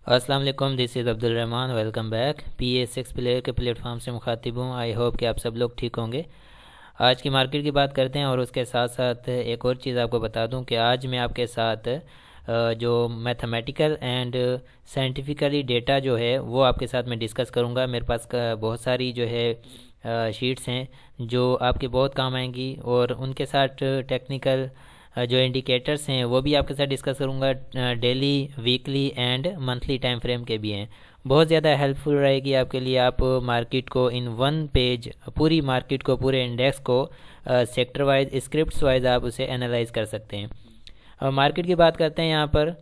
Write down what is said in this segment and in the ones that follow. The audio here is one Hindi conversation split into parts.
अस्सलाम वालेकुम, this is Abdul Rahman. Welcome back. PA6 player के प्लेटफॉर्म से मुखातिब हूँ। आई होप कि आप सब लोग ठीक होंगे। आज की मार्केट की बात करते हैं और उसके साथ साथ एक और चीज़ आपको बता दूं कि आज मैं आपके साथ जो मैथमेटिकल एंड साइंटिफिकली डेटा जो है वो आपके साथ मैं डिस्कस करूंगा। मेरे पास बहुत सारी जो है शीट्स हैं जो आपके बहुत काम आएंगी और उनके साथ टेक्निकल जो इंडिकेटर्स हैं वो भी आपके साथ डिस्कस करूंगा। Daily, weekly and monthly time frame के भी हैं। बहुत ज़्यादा हेल्पफुल रहेगी आपके लिए। आप मार्केट को इन वन पेज, पूरी मार्केट को, पूरे इंडेक्स को सेक्टर वाइज, स्क्रिप्ट्स वाइज आप उसे एनालाइज कर सकते हैं। मार्केट की बात करते हैं यहाँ पर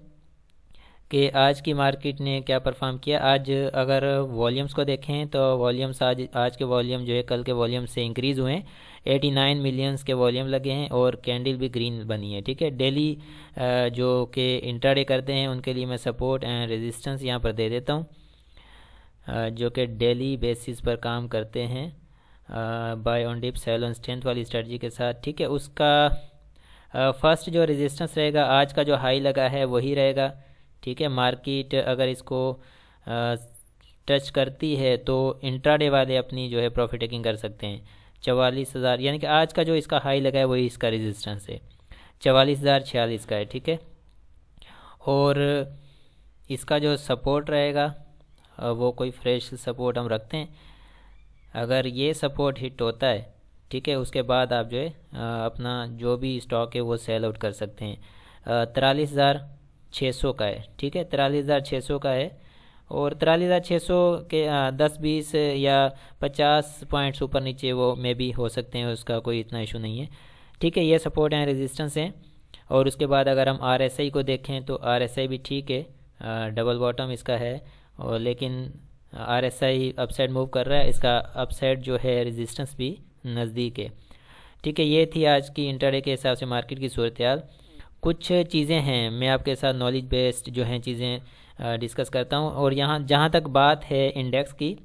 कि आज की मार्केट ने क्या परफॉर्म किया। आज अगर वॉल्यूम्स को देखें तो वॉल्यूम्स आज के वॉल्यूम जो है कल के वॉल्यूम से इंक्रीज़ हुए हैं। 89 मिलियंस के वॉल्यूम लगे हैं और कैंडल भी ग्रीन बनी है। ठीक है, डेली जो कि इंट्राडे करते हैं उनके लिए मैं सपोर्ट एंड रेजिस्टेंस यहाँ पर दे देता हूँ, जो कि डेली बेसिस पर काम करते हैं buy on dip, sell on strength वाली स्ट्रेटजी के साथ। ठीक है, उसका फर्स्ट जो रेजिस्टेंस रहेगा, आज का जो हाई लगा है वही रहेगा। ठीक है, मार्केट अगर इसको टच करती है तो इंट्राडे वाले अपनी जो है प्रॉफिट टेकिंग कर सकते हैं। 44,000, यानी कि आज का जो इसका हाई लगा है वही इसका रेजिस्टेंस है। 44,046 का है। ठीक है, और इसका जो सपोर्ट रहेगा वो कोई फ्रेश सपोर्ट हम रखते हैं। अगर ये सपोर्ट हिट होता है, ठीक है, उसके बाद आप जो है अपना जो भी स्टॉक है वो सेल आउट कर सकते हैं। 43,600 का है। ठीक है, 43,600 का है और 43,600 के 10-20 या 50 पॉइंट्स ऊपर नीचे वो मे भी हो सकते हैं, उसका कोई इतना इशू नहीं है। ठीक है, ये सपोर्ट एंड रेजिस्टेंस हैं। और उसके बाद अगर हम RSI को देखें तो RSI भी ठीक है, डबल बॉटम इसका है। और लेकिन RSI अपसाइड मूव कर रहा है, इसका अपसाइड जो है रेजिस्टेंस भी नज़दीक है। ठीक है, ये थी आज की इंटरडे के हिसाब से मार्केट की सूरत हाल। कुछ चीज़ें हैं, मैं आपके साथ नॉलेज बेस्ड जो हैं चीज़ें डिस्कस करता हूँ। और यहाँ जहाँ तक बात है इंडेक्स की,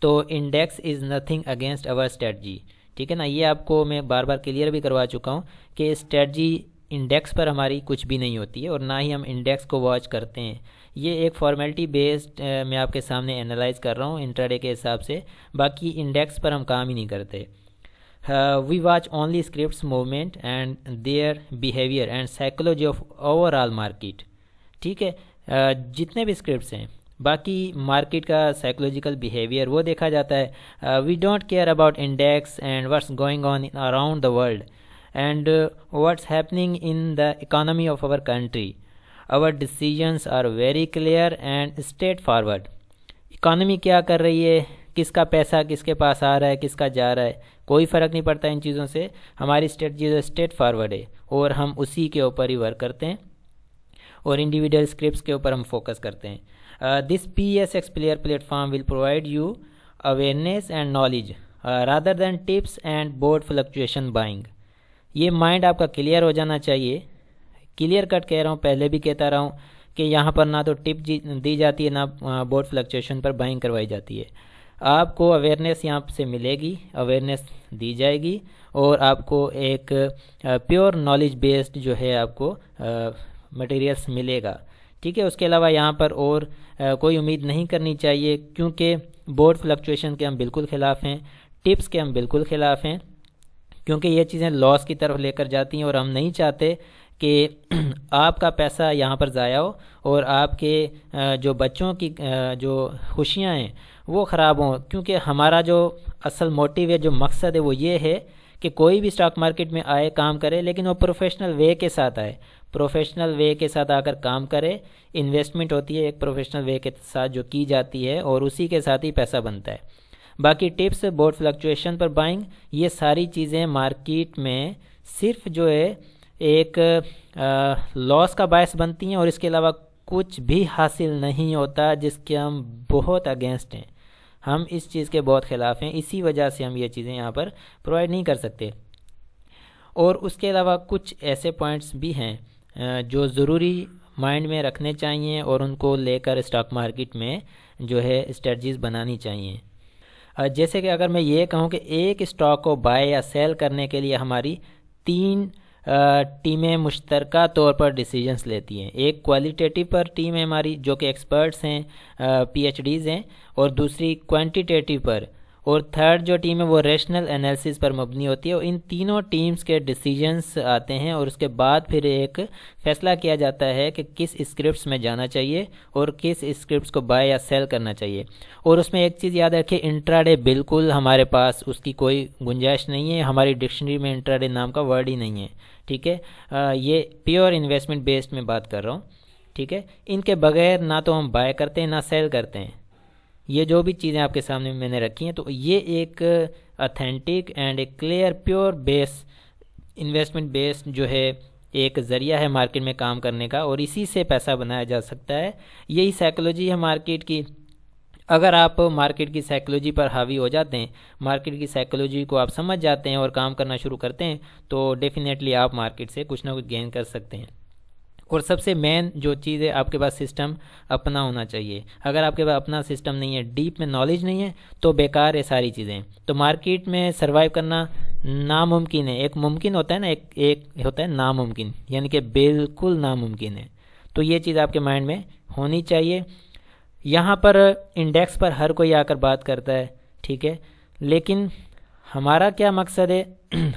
तो index is nothing against our strategy. ठीक है ना, ये आपको मैं बार बार क्लियर भी करवा चुका हूँ कि स्ट्रेटजी इंडेक्स पर हमारी कुछ भी नहीं होती है और ना ही हम इंडेक्स को वॉच करते हैं। ये एक फॉर्मेलिटी बेस्ड मैं आपके सामने एनालाइज कर रहा हूँ इंट्राडे के हिसाब से। बाकी इंडेक्स पर हम काम ही नहीं करते। We watch only scripts, movement and their behaviour and psychology of overall market. ठीक है, जितने भी स्क्रिप्ट्स हैं, बाकी मार्केट का साइकोलॉजिकल बिहेवियर वो देखा जाता है। We don't care about index and what's going on around the world and what's happening in the economy of our country. Our decisions are very clear and straightforward. Economy क्या कर रही है, किसका पैसा किसके पास आ रहा है, किसका जा रहा है, कोई फ़र्क नहीं पड़ता इन चीज़ों से। हमारी स्ट्रेटजी जो स्ट्रेट फॉरवर्ड है और हम उसी के ऊपर ही वर्क करते हैं और इंडिविजुअल स्क्रिप्ट्स के ऊपर हम फोकस करते हैं। This PA6 player platform will provide you awareness and knowledge rather than tips and board fluctuation buying. ये माइंड आपका क्लियर हो जाना चाहिए। क्लियर कट कह रहा हूँ, पहले भी कहता रहा हूँ कि यहाँ पर ना तो टिप दी जाती है, ना बोर्ड फ्लक्चुएशन पर बाइंग करवाई जाती है। आपको अवेयरनेस यहाँ से मिलेगी, अवेयरनेस दी जाएगी और आपको एक प्योर नॉलेज बेस्ड जो है आपको मटेरियल्स मिलेगा। ठीक है, उसके अलावा यहाँ पर और कोई उम्मीद नहीं करनी चाहिए, क्योंकि बोर्ड फ्लक्चुएशन के हम बिल्कुल ख़िलाफ़ हैं, टिप्स के हम बिल्कुल ख़िलाफ़ हैं, क्योंकि ये चीज़ें लॉस की तरफ लेकर जाती हैं और हम नहीं चाहते कि आपका पैसा यहाँ पर ज़ाया हो और आपके जो बच्चों की जो खुशियाँ हैं वो ख़राब हों। क्योंकि हमारा जो असल मोटिव है, जो मकसद है, वो ये है कि कोई भी स्टॉक मार्केट में आए, काम करे, लेकिन वो प्रोफेशनल वे के साथ आए, प्रोफेशनल वे के साथ आकर काम करे। इन्वेस्टमेंट होती है एक प्रोफेशनल वे के साथ जो की जाती है और उसी के साथ ही पैसा बनता है। बाकी टिप्स, बोर्ड फ्लक्चुएशन पर बाइंग, ये सारी चीज़ें मार्केट में सिर्फ जो है एक लॉस का बायस बनती हैं और इसके अलावा कुछ भी हासिल नहीं होता, जिसके हम बहुत अगेंस्ट हैं। हम इस चीज़ के बहुत ख़िलाफ़ हैं, इसी वजह से हम ये चीज़ें यहाँ पर प्रोवाइड नहीं कर सकते। और उसके अलावा कुछ ऐसे पॉइंट्स भी हैं जो ज़रूरी माइंड में रखने चाहिए और उनको लेकर स्टॉक मार्केट में जो है स्ट्रेटजीज़ बनानी चाहिए। जैसे कि अगर मैं ये कहूँ कि एक स्टॉक को बाय या सेल करने के लिए हमारी 3 टीमें मुश्तरका तौर पर डिसीजंस लेती हैं। एक क्वालिटेटिव पर टीम है हमारी जो कि एक्सपर्ट्स हैं, पीएचडीज़ हैं, और दूसरी क्वांटिटेटिव पर, और थर्ड जो टीम है वो रैशनल एनालिसिस पर मबनी होती है। और इन तीनों टीम्स के डिसीजंस आते हैं और उसके बाद फिर एक फ़ैसला किया जाता है कि किस स्क्रिप्ट्स में जाना चाहिए और किस स्क्रिप्ट्स को बाय या सेल करना चाहिए। और उसमें एक चीज़ याद रखें, इंट्राडे बिल्कुल हमारे पास उसकी कोई गुंजाइश नहीं है, हमारी डिक्शनरी में इंट्राडे नाम का वर्ड ही नहीं है। ठीक है, ये प्योर इन्वेस्टमेंट बेस्ड में बात कर रहा हूँ। ठीक है, इनके बगैर ना तो हम बाय करते हैं ना सेल करते हैं। ये जो भी चीज़ें आपके सामने मैंने रखी हैं, तो ये एक ऑथेंटिक एंड एक clear pure base investment based जो है एक ज़रिया है मार्केट में काम करने का, और इसी से पैसा बनाया जा सकता है। यही साइकोलॉजी है मार्केट की। अगर आप मार्केट की साइकोलॉजी पर हावी हो जाते हैं, मार्केट की साइकोलॉजी को आप समझ जाते हैं और काम करना शुरू करते हैं, तो डेफिनेटली आप मार्केट से कुछ ना कुछ गेन कर सकते हैं। और सबसे मेन जो चीज़ है, आपके पास सिस्टम अपना होना चाहिए। अगर आपके पास अपना सिस्टम नहीं है, डीप में नॉलेज नहीं है, तो बेकार है सारी चीज़ें। तो मार्केट में सर्वाइव करना नामुमकिन है। एक मुमकिन होता है ना, एक होता है नामुमकिन, यानी कि बिल्कुल नामुमकिन है। तो ये चीज़ आपके माइंड में होनी चाहिए। यहाँ पर इंडेक्स पर हर कोई आकर बात करता है, ठीक है, लेकिन हमारा क्या मकसद है?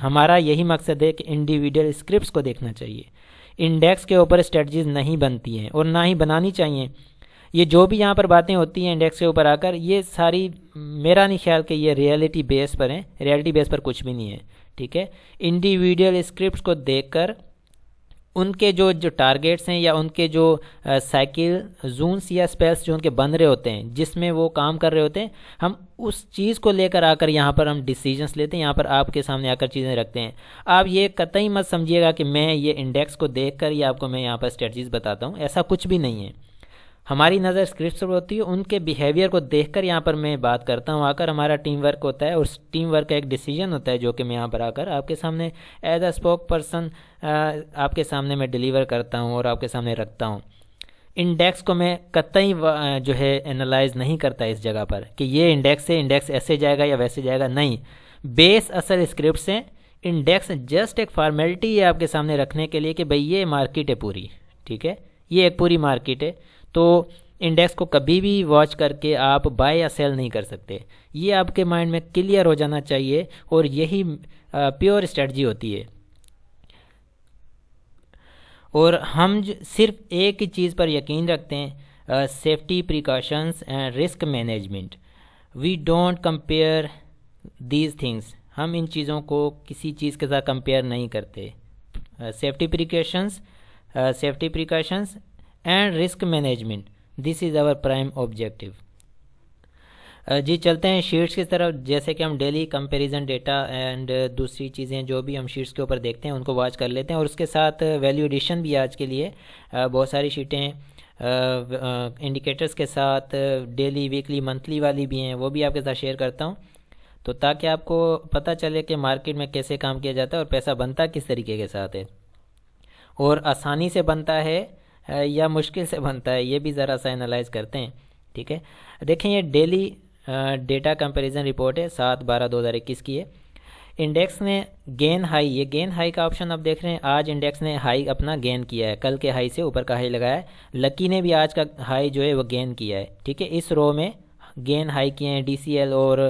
हमारा यही मकसद है कि इंडिविजुअल स्क्रिप्ट्स को देखना चाहिए। इंडेक्स के ऊपर स्ट्रेटजीज़ नहीं बनती हैं और ना ही बनानी चाहिए। ये जो भी यहाँ पर बातें होती हैं इंडेक्स के ऊपर आकर, ये सारी मेरा नहीं ख्याल कि ये रियलिटी बेस पर हैं। रियलिटी बेस पर कुछ भी नहीं है। ठीक है, इंडिविजुअल स्क्रिप्ट्स को देखकर उनके जो टारगेट्स हैं या उनके जो साइकिल जोन्स या स्पेल्स जो उनके बन रहे होते हैं, जिसमें वो काम कर रहे होते हैं, हम उस चीज़ को लेकर आकर यहाँ पर हम डिसीजंस लेते हैं। यहाँ पर आपके सामने आकर चीज़ें रखते हैं। आप ये कतई मत समझिएगा कि मैं ये इंडेक्स को देखकर ही आपको मैं यहाँ पर स्ट्रेटजीज बताता हूँ, ऐसा कुछ भी नहीं है। हमारी नज़र स्क्रिप्ट्स पर होती है, उनके बिहेवियर को देखकर यहाँ पर मैं बात करता हूँ। आकर हमारा टीम वर्क होता है और उस टीम वर्क का एक डिसीजन होता है जो कि मैं यहाँ पर आकर आपके सामने एज अ स्पोक पर्सन आपके सामने मैं डिलीवर करता हूँ और आपके सामने रखता हूँ। इंडेक्स को मैं कतई जो है एनालाइज नहीं करता इस जगह पर कि ये इंडेक्स है, इंडेक्स ऐसे जाएगा या वैसे जाएगा, नहीं। बेस असल स्क्रिप्ट्स हैं। इंडेक्स जस्ट एक फॉर्मेलिटी है आपके सामने रखने के लिए कि भाई ये मार्केट है पूरी, ठीक है, ये एक पूरी मार्केट है। तो इंडेक्स को कभी भी वॉच करके आप बाय या सेल नहीं कर सकते। ये आपके माइंड में क्लियर हो जाना चाहिए और यही प्योर स्ट्रेटजी होती है। और हम सिर्फ एक ही चीज़ पर यकीन रखते हैं, safety precautions and risk management. We don't compare these things. हम इन चीज़ों को किसी चीज़ के साथ कंपेयर नहीं करते। Safety precautions and risk management, this is our prime objective. जी चलते हैं शीट्स की तरफ। जैसे कि हम डेली कंपैरिजन डेटा एंड दूसरी चीज़ें जो भी हम शीट्स के ऊपर देखते हैं उनको वॉच कर लेते हैं, और उसके साथ वैल्यू एडिशन भी आज के लिए बहुत सारी शीटें इंडिकेटर्स के साथ डेली, वीकली, मंथली वाली भी हैं, वो भी आपके साथ शेयर करता हूँ, तो ताकि आपको पता चले कि मार्केट में कैसे काम किया जाता है और पैसा बनता किस तरीके के साथ है, और आसानी से बनता है या मुश्किल से बनता है, ये भी ज़रा सा एनालाइज करते हैं। ठीक है, देखें ये डेली डेटा कंपैरिजन रिपोर्ट है 7/12/2021 की है। इंडेक्स ने गेन हाई, ये गेन हाई का ऑप्शन आप देख रहे हैं, आज इंडेक्स ने हाई अपना गेन किया है, कल के हाई से ऊपर का हाई लगाया है। लकी ने भी आज का हाई जो है वो गेन किया है। ठीक है, इस रो में गेन हाई किए हैं DCL और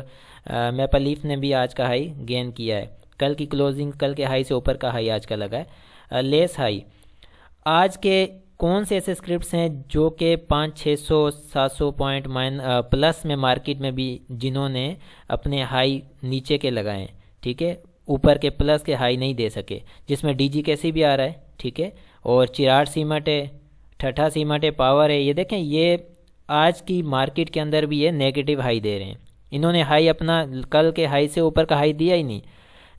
मैपल लीफ ने भी आज का हाई गेन किया है। कल की क्लोजिंग, कल के हाई से ऊपर का हाई आज का लगा है। लेस हाई, आज के कौन से ऐसे स्क्रिप्ट्स हैं जो कि 500-600-700 पॉइंट प्लस में मार्केट में भी जिन्होंने अपने हाई नीचे के लगाए हैं, ठीक है, ऊपर के प्लस के हाई नहीं दे सके, जिसमें DGKC भी आ रहा है, ठीक है, और चिराट सीमेंट है, ठठा सीमेंट है, पावर है। ये देखें, ये आज की मार्केट के अंदर भी ये नेगेटिव हाई दे रहे हैं। इन्होंने हाई अपना कल के हाई से ऊपर का हाई दिया ही नहीं।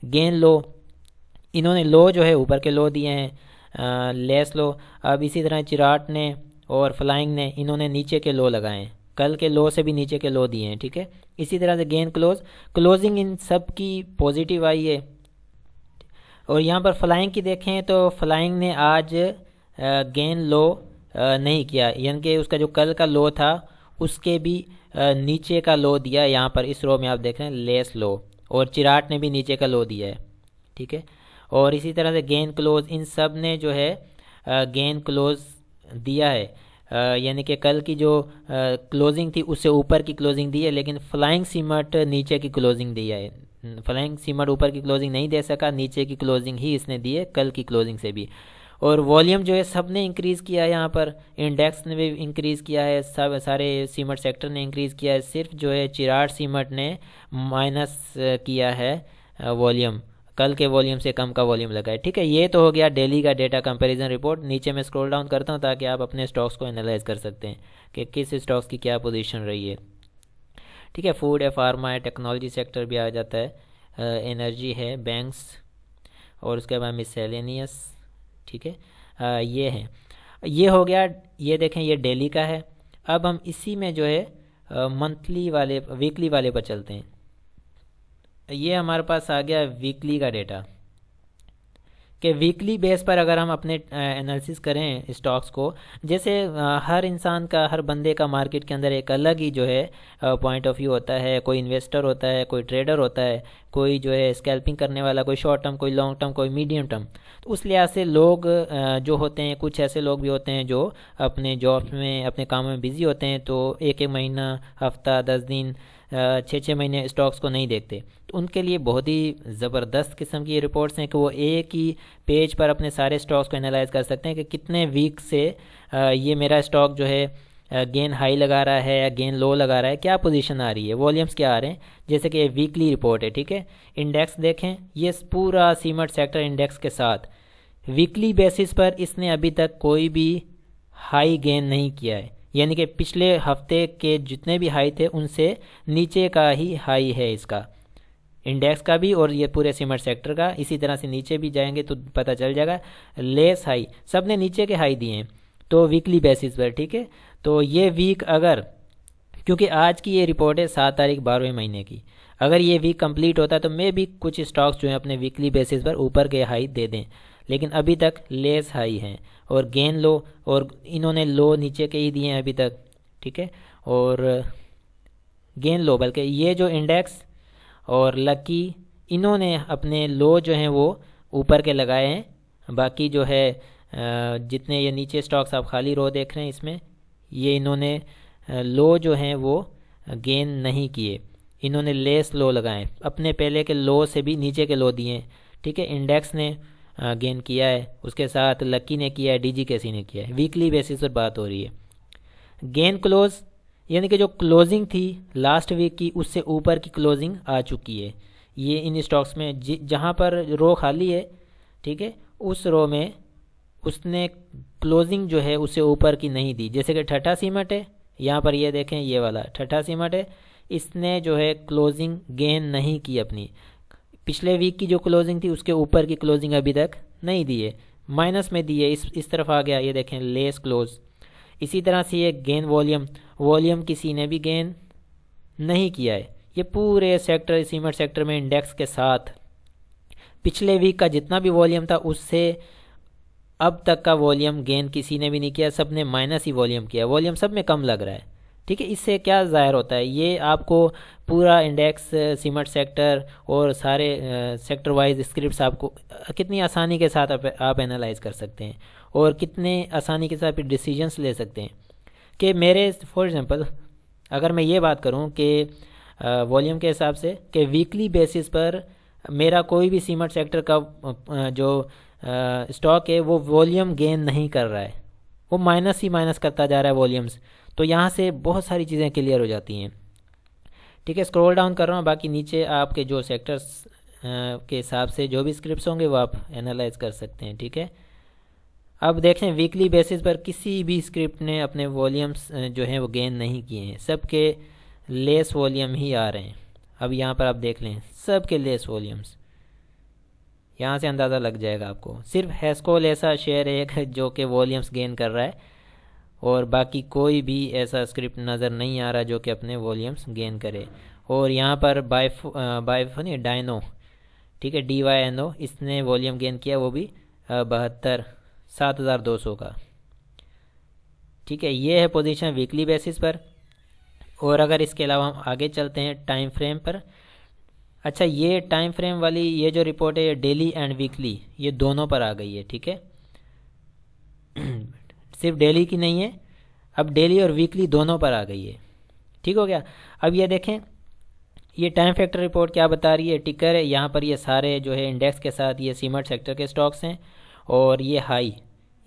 गेन लो, इन्होंने लो जो है ऊपर के लो दिए हैं, लेस लो। अब इसी तरह चिराट ने और फ्लाइंग ने इन्होंने नीचे के लो लगाए हैं, कल के लो से भी नीचे के लो दिए हैं। ठीक है, इसी तरह से गेन क्लोजिंग इन सब की पॉजिटिव आई है। और यहाँ पर फ्लाइंग की देखें तो फ्लाइंग ने आज गेन लो नहीं किया, यानी कि उसका जो कल का लो था उसके भी नीचे का लो दिया। यहाँ पर इस रो में आप देख रहे हैं लेस लो, और चिराट ने भी नीचे का लो दिया है। ठीक है, और इसी तरह से गेन क्लोज, इन सब ने जो है गेन क्लोज दिया है, यानी कि कल की जो क्लोजिंग थी उससे ऊपर की क्लोजिंग दी है, लेकिन फ्लाइंग सीमट नीचे की क्लोजिंग दिया है। फ्लाइंग सीमट ऊपर की क्लोजिंग नहीं दे सका, नीचे की क्लोजिंग ही इसने दी है कल की क्लोजिंग से भी। और वॉल्यूम जो है सब ने इंक्रीज़ किया है, यहाँ पर इंडेक्स ने भी इंक्रीज़ किया है, सब सारे सीमट सेक्टर ने इंक्रीज़ किया है, सिर्फ जो है चिराग सीमट ने माइनस किया है वॉल्यूम, कल के वॉल्यूम से कम का वॉल्यूम लगा है। ठीक है, ये तो हो गया डेली का डेटा कंपैरिजन रिपोर्ट। नीचे मैं स्क्रॉल डाउन करता हूँ ताकि आप अपने स्टॉक्स को एनालाइज कर सकते हैं कि किस स्टॉक्स की क्या पोजीशन रही है। ठीक है, फूड है, फार्मा है, टेक्नोलॉजी सेक्टर भी आ जाता है, एनर्जी है, बैंक्स, और उसके बाद मिसलेनियस। ठीक है, ये है, ये हो गया। ये देखें, ये डेली का है। अब हम इसी में जो है मंथली वाले, वीकली वाले पर चलते हैं। ये हमारे पास आ गया वीकली का डेटा, कि वीकली बेस पर अगर हम अपने एनालिसिस करें स्टॉक्स को, जैसे हर इंसान का, हर बंदे का मार्केट के अंदर एक अलग ही जो है पॉइंट ऑफ व्यू होता है। कोई इन्वेस्टर होता है, कोई ट्रेडर होता है, कोई जो है स्कैल्पिंग करने वाला, कोई शॉर्ट टर्म, कोई लॉन्ग टर्म, कोई मीडियम टर्म। तो उस लिहाज से लोग जो होते हैं, कुछ ऐसे लोग भी होते हैं जो अपने जॉब्स में, अपने कामों में बिजी होते हैं, तो एक एक महीना, हफ्ता, 10 दिन, 6-6 महीने स्टॉक्स को नहीं देखते। तो उनके लिए बहुत ही ज़बरदस्त किस्म की रिपोर्ट्स हैं कि वो एक ही पेज पर अपने सारे स्टॉक्स को एनालाइज कर सकते हैं कि कितने वीक से ये मेरा स्टॉक जो है गेन हाई लगा रहा है या गेन लो लगा रहा है, क्या पोजीशन आ रही है, वॉल्यूम्स क्या आ रहे हैं। जैसे कि वीकली रिपोर्ट है। ठीक है, इंडेक्स देखें, ये पूरा सीमट सेक्टर इंडेक्स के साथ वीकली बेसिस पर इसने अभी तक कोई भी हाई गेन नहीं किया है, यानी कि पिछले हफ्ते के जितने भी हाई थे उनसे नीचे का ही हाई है इसका, इंडेक्स का भी और ये पूरे सीमेंट सेक्टर का। इसी तरह से नीचे भी जाएंगे तो पता चल जाएगा, लेस हाई, सब ने नीचे के हाई दिए हैं तो वीकली बेसिस पर। ठीक है, तो ये वीक अगर, क्योंकि आज की ये रिपोर्ट है 7 तारीख 12वें महीने की, अगर ये वीक कंप्लीट होता है तो मे भी कुछ स्टॉक्स जो हैं अपने वीकली बेसिस पर ऊपर के हाई दे दें, लेकिन अभी तक लेस हाई हैं और गेन लो, और इन्होंने लो नीचे के ही दिए हैं अभी तक। ठीक है, और गेन लो, बल्कि ये जो इंडेक्स और लकी, इन्होंने अपने लो जो हैं वो ऊपर के लगाए हैं। बाकी जो है जितने ये नीचे स्टॉक्स आप खाली रो देख रहे हैं, इसमें ये इन्होंने लो जो हैं वो गेन नहीं किए, इन्होंने लेस लो लगाए, अपने पहले के लो से भी नीचे के लो दिए हैं। ठीक है, इंडेक्स ने गेन किया है, उसके साथ लकी ने किया है, डीजीकेसी ने किया है। वीकली बेसिस पर बात हो रही है। गेन क्लोज, यानी कि जो क्लोजिंग थी लास्ट वीक की उससे ऊपर की क्लोजिंग आ चुकी है ये इन स्टॉक्स में, जहाँ पर रो खाली है, ठीक है, उस रो में उसने क्लोजिंग जो है उससे ऊपर की नहीं दी। जैसे कि ठट्ठा सीमेंट है, यहाँ पर ये देखें, ये वाला ठट्ठा सीमेंट है, इसने जो है क्लोजिंग गेन नहीं की अपनी, पिछले वीक की जो क्लोजिंग थी उसके ऊपर की क्लोजिंग अभी तक नहीं दी है, माइनस में दी है, इस तरफ आ गया, ये देखें लेस क्लोज। इसी तरह से ये गेन वॉल्यूम किसी ने भी गेन नहीं किया है। ये पूरे सेक्टर, सीमेंट सेक्टर में इंडेक्स के साथ पिछले वीक का जितना भी वॉल्यूम था उससे अब तक का वॉल्यूम गेन किसी ने भी नहीं किया, सब ने माइनस ही वॉल्यूम किया, वॉल्यूम सब में कम लग रहा है। ठीक है, इससे क्या ज़ाहिर होता है, ये आपको पूरा इंडेक्स, सीमेंट सेक्टर और सारे सेक्टर वाइज स्क्रिप्ट्स आपको कितनी आसानी के साथ आप एनालाइज कर सकते हैं और कितने आसानी के साथ डिसीजंस ले सकते हैं। कि मेरे फॉर एग्जांपल अगर मैं ये बात करूं कि वॉल्यूम के हिसाब से कि वीकली बेसिस पर मेरा कोई भी सीमेंट सेक्टर का जो स्टॉक है वो वॉल्यूम गेन नहीं कर रहा है, वो माइनस ही माइनस करता जा रहा है वॉल्यूम्स, तो यहाँ से बहुत सारी चीज़ें क्लियर हो जाती हैं। ठीक है, स्क्रॉल डाउन कर रहा हूँ, बाकी नीचे आपके जो सेक्टर्स के हिसाब से जो भी स्क्रिप्ट्स होंगे वो आप एनालाइज कर सकते हैं। ठीक है, अब देखें वीकली बेसिस पर किसी भी स्क्रिप्ट ने अपने वॉल्यूम्स जो हैं वो गेन नहीं किए हैं, सबके लेस वॉल्यूम ही आ रहे हैं। अब यहाँ पर आप देख लें, सबके लेस वॉल्यूम्स, यहाँ से अंदाज़ा लग जाएगा आपको। सिर्फ हेस्कोल ऐसा शेयर है एक जो कि वॉल्यूम्स गेन कर रहा है और बाकी कोई भी ऐसा स्क्रिप्ट नज़र नहीं आ रहा जो कि अपने वॉल्यूम्स गेन करे। और यहाँ पर बाइफो नहीं, डायनो, ठीक है, DYNO, इसने वॉल्यूम गेन किया, वो भी 72,7,200 का। ठीक है, ये है पोजीशन वीकली बेसिस पर। और अगर इसके अलावा हम आगे चलते हैं टाइम फ्रेम पर, अच्छा, ये टाइम फ्रेम वाली ये जो रिपोर्ट है ये डेली एंड वीकली ये दोनों पर आ गई है, ठीक है। सिर्फ डेली की नहीं है, अब डेली और वीकली दोनों पर आ गई है, ठीक हो गया। अब ये देखें, ये टाइम फैक्टर रिपोर्ट क्या बता रही है, टिकर है यहाँ पर, ये सारे जो है इंडेक्स के साथ ये सीमेंट सेक्टर के स्टॉक्स हैं, और ये हाई,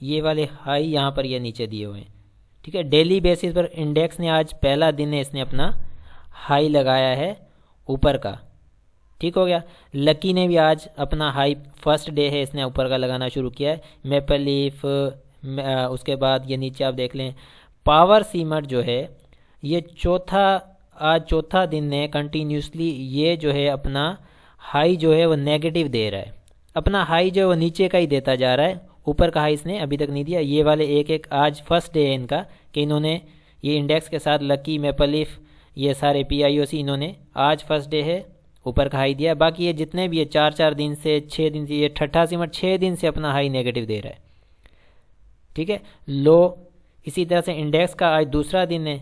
ये वाले हाई यहाँ पर ये नीचे दिए हुए हैं, ठीक है। डेली बेसिस पर इंडेक्स ने आज पहला दिन है, इसने अपना हाई लगाया है ऊपर का, ठीक हो गया। लकी ने भी आज अपना हाई, फर्स्ट डे है, इसने ऊपर का लगाना शुरू किया है। मेपल लीफ, उसके बाद ये नीचे आप देख लें पावर सीमेंट जो है ये आज चौथा दिन ने कंटिन्यूसली ये जो है अपना हाई जो है वो नेगेटिव दे रहा है, अपना हाई जो है वो नीचे का ही देता जा रहा है, ऊपर का हाई इसने अभी तक नहीं दिया। ये वाले एक एक आज फर्स्ट डे है इनका कि इन्होंने ये इंडेक्स के साथ लकी, मेपल लीफ, ये सारे PIOC इन्होंने आज फर्स्ट डे है ऊपर का हाई दिया। बाकी ये जितने भी है 4 दिन से 6 दिन से, ये ठट्ठा सीमेंट 6 दिन से अपना हाई नेगेटिव दे रहा है, ठीक है। लो इसी तरह से इंडेक्स का आज दूसरा दिन है,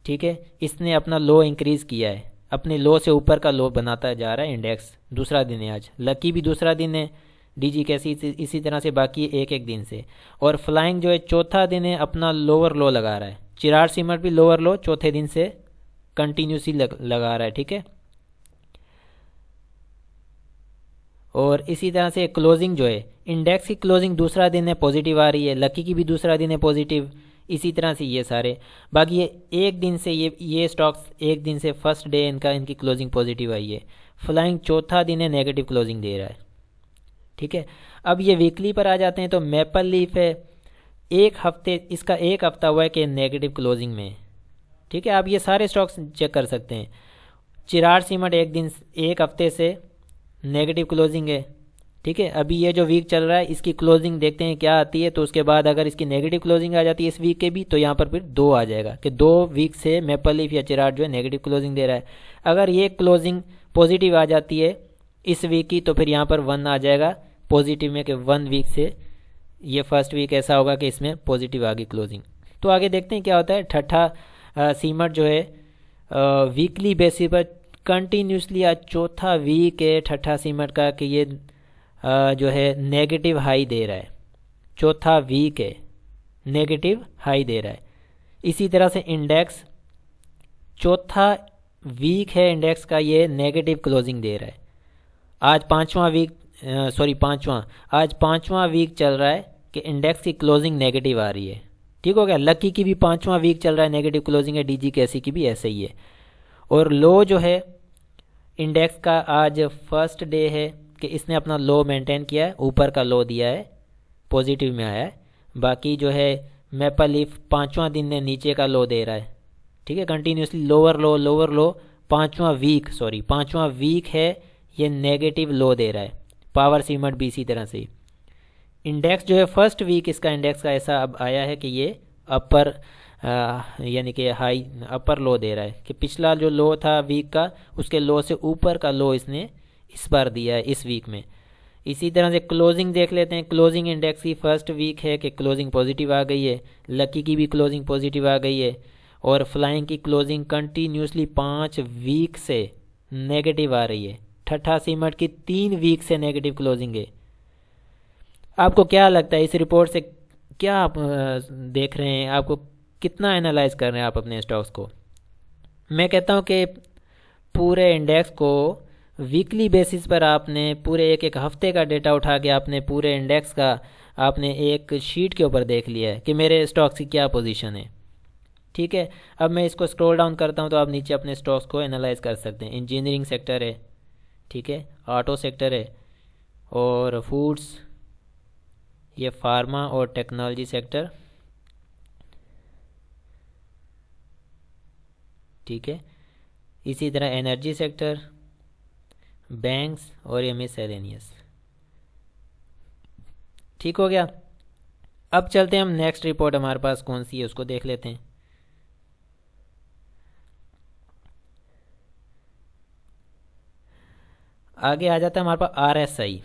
ठीक है, इसने अपना लो इंक्रीज़ किया है, अपने लो से ऊपर का लो बनाता जा रहा है इंडेक्स, दूसरा दिन है आज। लकी भी दूसरा दिन है, DG कैसी इसी तरह से बाकी एक एक दिन से। और फ्लाइंग जो है चौथा दिन है, अपना लोअर लो लगा रहा है। चिराग सीमेंट भी लोअर लो चौथे दिन से कंटिन्यूसली लगा रहा है, ठीक है। और इसी तरह से क्लोजिंग जो है, इंडेक्स की क्लोजिंग दूसरा दिन है पॉजिटिव आ रही है, लकी की भी दूसरा दिन है पॉजिटिव, इसी तरह से ये सारे। बाकी ये एक दिन से ये स्टॉक्स एक दिन से फर्स्ट डे इनकी क्लोजिंग पॉजिटिव आई है। फ्लाइंग चौथा दिन है नेगेटिव क्लोजिंग दे रहा है, ठीक है। अब ये वीकली पर आ जाते हैं तो मेपल लीफ है, एक हफ्ते, इसका एक हफ्ता हुआ है कि नेगेटिव क्लोजिंग में, ठीक है। आप ये सारे स्टॉक्स चेक कर सकते हैं। चिराग सीमेंट एक हफ्ते से नेगेटिव क्लोजिंग है, ठीक है। अभी ये जो वीक चल रहा है इसकी क्लोजिंग देखते हैं क्या आती है, तो उसके बाद अगर इसकी नेगेटिव क्लोजिंग आ जाती है इस वीक के भी, तो यहाँ पर फिर 2 आ जाएगा कि 2 वीक से मेपल लीफ या चिराग जो है नेगेटिव क्लोजिंग दे रहा है। अगर ये क्लोजिंग पॉजिटिव आ जाती है इस वीक की, तो फिर यहाँ पर 1 आ जाएगा पॉजिटिव में, कि 1 वीक से ये फर्स्ट वीक ऐसा होगा कि इसमें पॉजिटिव आ गई क्लोजिंग। तो आगे देखते हैं क्या होता है। ठट्ठा सीमेंट जो है वीकली बेसिस पर कंटिन्यूसली आज चौथा वीक है ठट्ठा सीमेंट का कि ये जो है नेगेटिव हाई दे रहा है, चौथा वीक है नेगेटिव हाई दे रहा है। इसी तरह से इंडेक्स चौथा वीक है इंडेक्स का, ये नेगेटिव क्लोजिंग दे रहा है। आज आज पाँचवां वीक चल रहा है कि इंडेक्स की क्लोजिंग नेगेटिव आ रही है, ठीक हो गया। लकी की भी 5वां वीक चल रहा है नेगेटिव क्लोजिंग है, DG कैसी की भी ऐसे ही है। और लो जो है इंडेक्स का आज फर्स्ट डे है कि इसने अपना लो मेंटेन किया है, ऊपर का लो दिया है, पॉजिटिव में आया है। बाकी जो है मेपल लीफ 5वां दिन ने नीचे का लो दे रहा है, ठीक है, कंटिन्यूसली लोअर लो 5वां वीक है ये नेगेटिव लो दे रहा है। पावर सीमेंट भी इसी तरह से। इंडेक्स जो है फर्स्ट वीक इसका इंडेक्स का ऐसा अब आया है कि ये अपर यानी कि हाई अपर लो दे रहा है कि पिछला जो लो था वीक का उसके लो से ऊपर का लो इसने इस बार दिया है इस वीक में। इसी तरह से क्लोजिंग देख लेते हैं। क्लोजिंग इंडेक्स की फर्स्ट वीक है कि क्लोजिंग पॉजिटिव आ गई है, लकी की भी क्लोजिंग पॉजिटिव आ गई है, और फ्लाइंग की क्लोजिंग कंटिन्यूसली 5 वीक से नेगेटिव आ रही है। ठट्ठा सीमेंट की 3 वीक से नेगेटिव क्लोजिंग है। आपको क्या लगता है इस रिपोर्ट से, क्या आप देख रहे हैं, आपको कितना एनालाइज कर रहे हैं आप अपने स्टॉक्स को? मैं कहता हूं कि पूरे इंडेक्स को वीकली बेसिस पर आपने पूरे एक हफ्ते का डेटा उठा के आपने पूरे इंडेक्स का आपने एक शीट के ऊपर देख लिया है कि मेरे स्टॉक्स की क्या पोजीशन है, ठीक है। अब मैं इसको स्क्रॉल डाउन करता हूं तो आप नीचे अपने स्टॉक्स को एनालाइज कर सकते हैं। इंजीनियरिंग सेक्टर है, ठीक है, ऑटो सेक्टर है, और फूड्स, ये फार्मा और टेक्नोलॉजी सेक्टर, ठीक है। इसी तरह एनर्जी सेक्टर, बैंक्स और ये मिसलेनियस, ठीक हो गया। अब चलते हैं हम नेक्स्ट रिपोर्ट हमारे पास कौन सी है उसको देख लेते हैं। आगे आ जाता है हमारे पास RSI।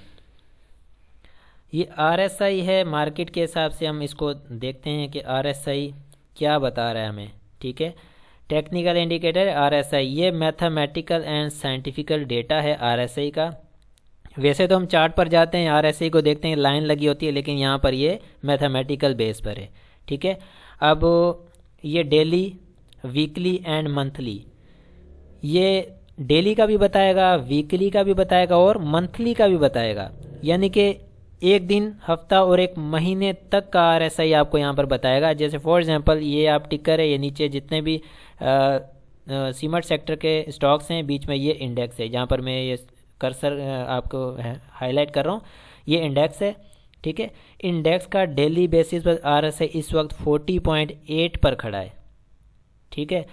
ये RSI है, मार्केट के हिसाब से हम इसको देखते हैं कि RSI क्या बता रहा है हमें, ठीक है। टेक्निकल इंडिकेटर आरएसआई, ये मैथमेटिकल एंड साइंटिफिकल डेटा है आरएसआई का। वैसे तो हम चार्ट पर जाते हैं, आरएसआई को देखते हैं, लाइन लगी होती है, लेकिन यहाँ पर ये मैथमेटिकल बेस पर है। ठीक है, अब ये डेली, वीकली एंड मंथली, ये डेली का भी बताएगा, वीकली का भी बताएगा और मंथली का भी बताएगा, यानी कि एक दिन, हफ्ता और एक महीने तक का आरएसआई आपको यहाँ पर बताएगा। जैसे फॉर एग्जांपल ये आप टिकर है, ये नीचे जितने भी सीमेंट सेक्टर के स्टॉक्स हैं, बीच में ये इंडेक्स है, जहाँ पर मैं ये कर्सर आपको हाईलाइट कर रहा हूँ, ये इंडेक्स है। ठीक है, इंडेक्स का डेली बेसिस पर आरएसआई इस वक्त 40.8 पर खड़ा है। ठीक है,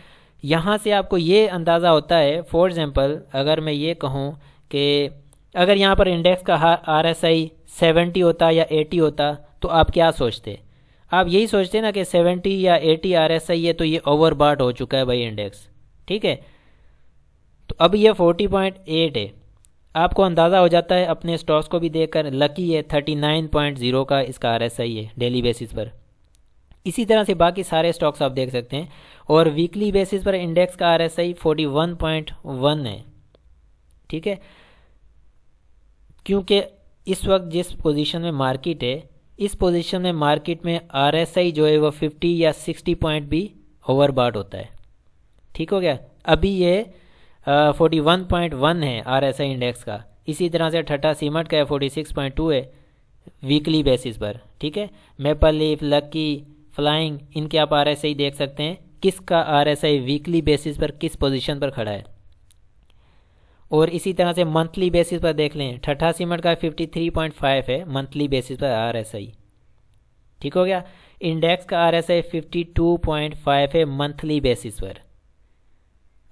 यहाँ से आपको ये अंदाज़ा होता है, फॉर एग्जांपल अगर मैं ये कहूँ कि अगर यहाँ पर इंडेक्स का आरएसआई 70 होता या 80 होता तो आप क्या सोचते? आप यही सोचते ना कि 70 या 80 आरएसआई है तो ये ओवरबॉट हो चुका है भाई इंडेक्स। ठीक है, तो अब ये 40.8 है, आपको अंदाज़ा हो जाता है अपने स्टॉक्स को भी देखकर। लकी है 39.0 का इसका आरएसआई है डेली बेसिस पर। इसी तरह से बाकी सारे स्टॉक्स आप देख सकते हैं। और वीकली बेसिस पर इंडेक्स का आरएसआई 41.1 है। ठीक है, क्योंकि इस वक्त जिस पोजीशन में मार्केट है, इस पोजीशन में मार्केट में आरएसआई जो है वो 50 या 60 पॉइंट भी ओवरबॉट होता है। ठीक हो गया, अभी ये 41.1 है आरएसआई इंडेक्स का। इसी तरह से टाटा सीमेंट का 46.2 है वीकली बेसिस पर। ठीक है, मेपल लीफ, लकी, फ्लाइंग, इनके आप आरएसआई देख सकते हैं, किसका आरएसआई वीकली बेसिस पर किस पोजीशन पर खड़ा है। और इसी तरह से मंथली बेसिस पर देख लें, टाटा सीमेंट का 53.5 है मंथली बेसिस पर आरएसआई। ठीक हो गया, इंडेक्स का आरएसआई 52.5 है मंथली बेसिस पर।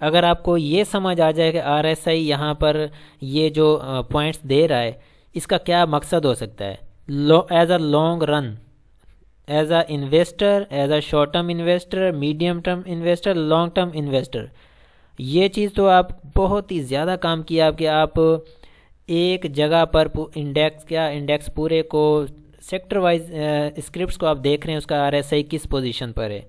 अगर आपको ये समझ आ जाए कि आरएसआई यहाँ पर ये जो पॉइंट्स दे रहा है, इसका क्या मकसद हो सकता है, as a long run, as a investor, as a short term investor, medium term investor, long term investor, ये चीज़ तो आप बहुत ही ज़्यादा काम किया आपके। आप एक जगह पर इंडेक्स पूरे को सेक्टर वाइज स्क्रिप्ट्स को आप देख रहे हैं, उसका आरएसआई किस पोजीशन पर है।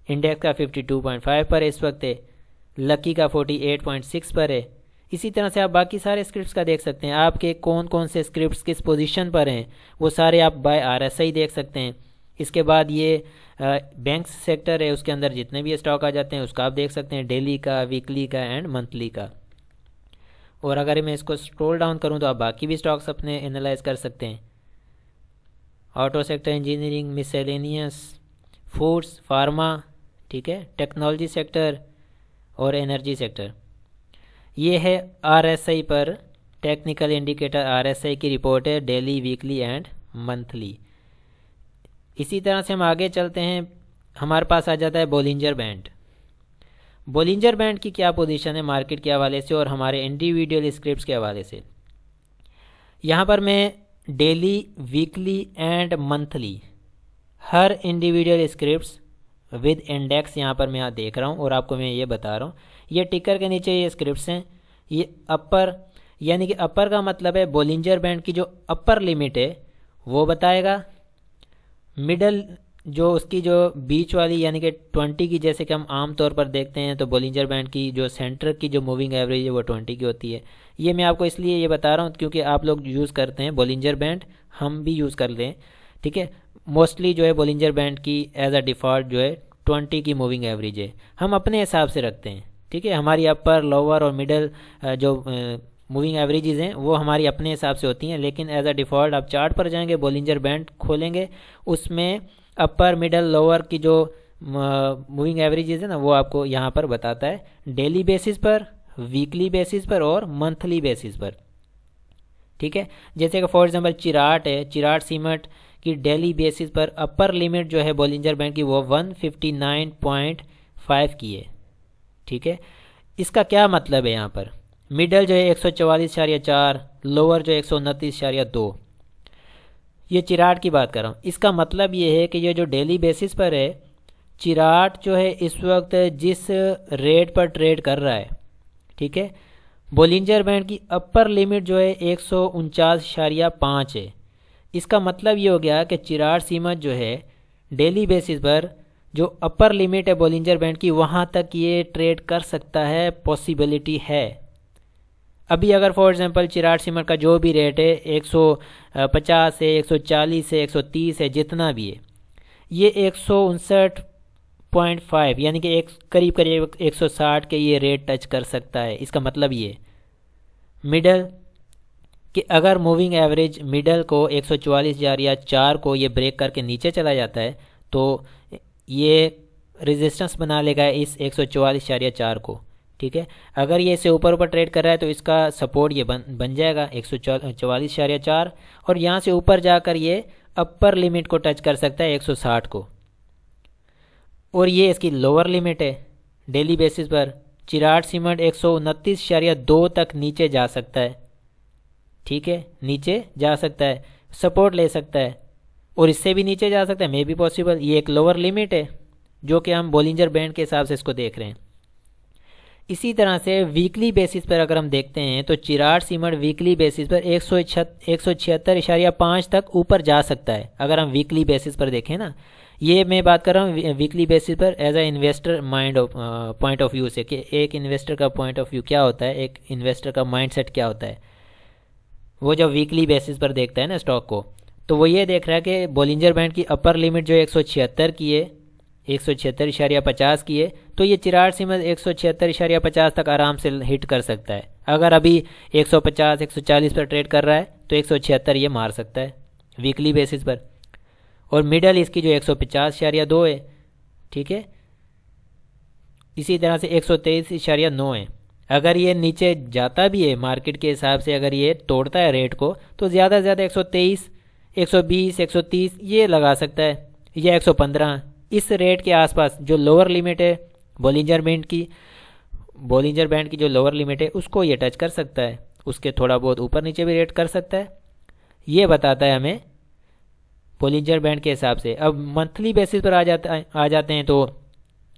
इंडेक्स का 52.5 पर इस वक्त है, लकी का 48.6 पर है। इसी तरह से आप बाकी सारे स्क्रिप्ट्स का देख सकते हैं, आपके कौन कौन से स्क्रिप्ट्स किस पोजीशन पर हैं, वो सारे आप बाय आरएसआई देख सकते हैं। इसके बाद ये बैंक्स सेक्टर है, उसके अंदर जितने भी स्टॉक आ जाते हैं उसका आप देख सकते हैं, डेली का, वीकली का एंड मंथली का। और अगर मैं इसको स्क्रॉल डाउन करूं तो आप बाकी भी स्टॉक्स अपने एनालाइज कर सकते हैं। Auto sector, engineering, miscellaneous, foods, pharma, ठीक है, टेक्नोलॉजी सेक्टर और एनर्जी सेक्टर। ये है आरएसआई पर टेक्निकल इंडिकेटर आरएसआई की रिपोर्ट है, डेली, वीकली एंड मंथली। इसी तरह से हम आगे चलते हैं, हमारे पास आ जाता है बोलिंजर बैंड। बोलिंजर बैंड की क्या पोजीशन है मार्केट के हवाले से और हमारे इंडिविजुअल स्क्रिप्ट्स के हवाले से। यहाँ पर मैं daily, weekly and monthly her individual scripts with index यहाँ पर मैं देख रहा हूँ और आपको मैं ये बता रहा हूँ। ये टिकर के नीचे ये स्क्रिप्ट्स हैं, ये अपर, यानी कि अपर का मतलब है बोलिंजर बैंड की जो अपर लिमिट है वो बताएगा। मिडल जो उसकी जो बीच वाली यानी कि 20 की, जैसे कि हम आम तौर पर देखते हैं तो बोलिंजर बैंड की जो सेंटर की जो मूविंग एवरेज है वो 20 की होती है। ये मैं आपको इसलिए ये बता रहा हूँ क्योंकि आप लोग यूज़ करते हैं बोलिंजर बैंड, हम भी यूज़ कर लें। ठीक है, मोस्टली जो है बोलिंजर बैंड की एज अ डिफ़ॉल्ट जो है 20 की मूविंग एवरेज है, हम अपने हिसाब से रखते हैं। ठीक है, हमारी अपर, लोअर और मिडल जो मूविंग एवरेजेस हैं वो हमारी अपने हिसाब से होती हैं, लेकिन एज अ डिफ़ॉल्ट आप चार्ट पर जाएंगे, बोलिंजर बैंड खोलेंगे, उसमें अपर, मिडल, लोअर की जो मूविंग एवरेजेस है ना वो आपको यहाँ पर बताता है, डेली बेसिस पर, वीकली बेसिस पर और मंथली बेसिस पर। ठीक है, जैसे कि फॉर एग्जांपल चिराट है, चिराट सीमेंट की डेली बेसिस पर अपर लिमिट जो है बोलिंजर बैंड की वो 159.5 की है। ठीक है, इसका क्या मतलब है, यहाँ पर मिडल जो है 144.4, लोअर जो है 129.2, ये चिराट की बात कर रहा हूँ। इसका मतलब ये है कि ये जो डेली बेसिस पर है, चिराट जो है इस वक्त जिस रेट पर ट्रेड कर रहा है, ठीक है, बोलिंजर बैंड की अपर लिमिट जो है 149.5 है। इसका मतलब ये हो गया कि चिराट सीमेंट जो है डेली बेसिस पर जो अपर लिमिट है बोलिंजर बैंड की वहाँ तक ये ट्रेड कर सकता है, पॉसिबिलिटी है। अभी अगर फॉर एग्जांपल चिराग सीमेंट का जो भी रेट है 150 है, 140 है, 130 है, जितना भी है, ये 159.5 यानी कि एक करीब करीब 160 के ये रेट टच कर सकता है। इसका मतलब ये मिडल कि अगर मूविंग एवरेज मिडल को 144,000 या 4 को ये ब्रेक करके नीचे चला जाता है तो ये रेजिस्टेंस बना लेगा इस 144,4 को। ठीक है, अगर ये इससे ऊपर ऊपर ट्रेड कर रहा है तो इसका सपोर्ट ये बन जाएगा 144,4 और यहाँ से ऊपर जाकर ये अपर लिमिट को टच कर सकता है 160 को, और ये इसकी लोअर लिमिट है। डेली बेसिस पर चिराग सीमेंट 129.2 तक नीचे जा सकता है। ठीक है, नीचे जा सकता है, सपोर्ट ले सकता है, और इससे भी नीचे जा सकता है, मे बी पॉसिबल। ये एक लोअर लिमिट है जो कि हम बोलिंजर बैंड के हिसाब से इसको देख रहे हैं। इसी तरह से वीकली बेसिस पर अगर हम देखते हैं तो चिराग सीमेंट वीकली बेसिस पर 176.5 तक ऊपर जा सकता है अगर हम वीकली बेसिस पर देखें ना। ये मैं बात कर रहा हूँ वीकली बेसिस पर as a investor point of view से, कि एक इन्वेस्टर का पॉइंट ऑफ व्यू क्या होता है, एक इन्वेस्टर का माइंडसेट क्या होता है। वो जब वीकली बेसिस पर देखता है ना स्टॉक को, तो वो ये देख रहा है कि बोलिंजर बैंड की अपर लिमिट जो 176 की है, 176.50 की है, तो ये चिराग सीमेंट 176.50 तक आराम से हिट कर सकता है। अगर अभी 150 140 पर ट्रेड कर रहा है तो 176 ये मार सकता है वीकली बेसिस पर, और मिडल इसकी जो 150.2 है। ठीक है, इसी तरह से 123.9 है। अगर ये नीचे जाता भी है मार्केट के हिसाब से, अगर ये तोड़ता है रेट को, तो ज़्यादा से ज़्यादा 123, 120, 130 ये लगा सकता है, या 115 इस रेट के आसपास। जो लोअर लिमिट है बोलिंजर बैंड की जो लोअर लिमिट है उसको ये टच कर सकता है, उसके थोड़ा बहुत ऊपर नीचे भी रेट कर सकता है। ये बताता है हमें बोलिंजर बैंड के हिसाब से। अब मंथली बेसिस पर आ जाते हैं, तो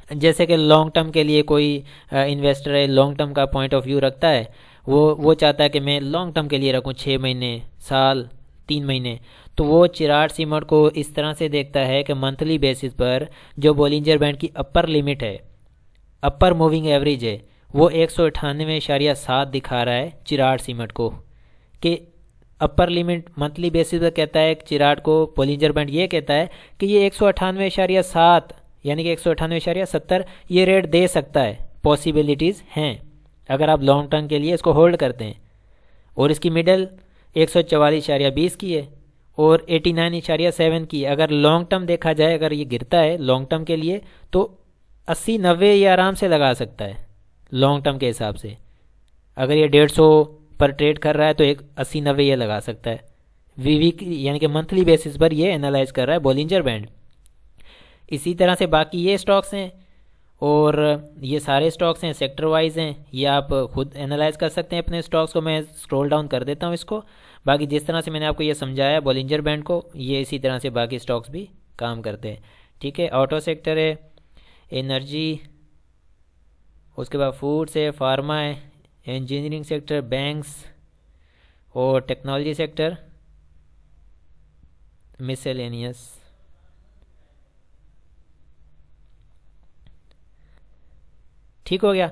जैसे कि लॉन्ग टर्म के लिए कोई इन्वेस्टर है, लॉन्ग टर्म का पॉइंट ऑफ व्यू रखता है, वो चाहता है कि मैं लॉन्ग टर्म के लिए रखूँ 6 महीने, साल, 3 महीने, तो वो चिराग सीमेंट को इस तरह से देखता है कि मंथली बेसिस पर जो बोलिंजर बैंड की अपर लिमिट है, अपर मूविंग एवरेज है, वो 198.7 दिखा रहा है चिराग सीमेंट को, कि अपर लिमिट मंथली बेसिस पर कहता है चिराग को। बोलिंजर बैंड ये कहता है कि ये 198.7 यानी कि 198.70 ये रेट दे सकता है, पॉसिबिलिटीज़ हैं अगर आप लॉन्ग टर्म के लिए इसको होल्ड करते हैं। और इसकी मिडल 144.20 की है और 89.7 की है। अगर लॉन्ग टर्म देखा जाए, अगर ये गिरता है लॉन्ग टर्म के लिए, तो 80-90 ये आराम से लगा सकता है लॉन्ग टर्म के हिसाब से। अगर ये 150 पर ट्रेड कर रहा है तो एक 80-90 ये लगा सकता है वीक यानी कि मंथली बेसिस पर ये एनालाइज कर रहा है बोलिंजर बैंड। इसी तरह से बाकी ये स्टॉक्स हैं, और ये सारे स्टॉक्स हैं, सेक्टर वाइज हैं, ये आप खुद एनालाइज कर सकते हैं अपने स्टॉक्स को। मैं स्क्रॉल डाउन कर देता हूँ इसको। बाकी जिस तरह से मैंने आपको ये समझाया बोलिंजर बैंड को, ये इसी तरह से बाकी स्टॉक्स भी काम करते हैं। ठीक है, ऑटो सेक्टर है, एनर्जी, उसके बाद फूड्स है, फार्मा है, इंजीनियरिंग सेक्टर, बैंक्स और टेक्नोलॉजी सेक्टर, मिसलेनियस। ठीक हो गया।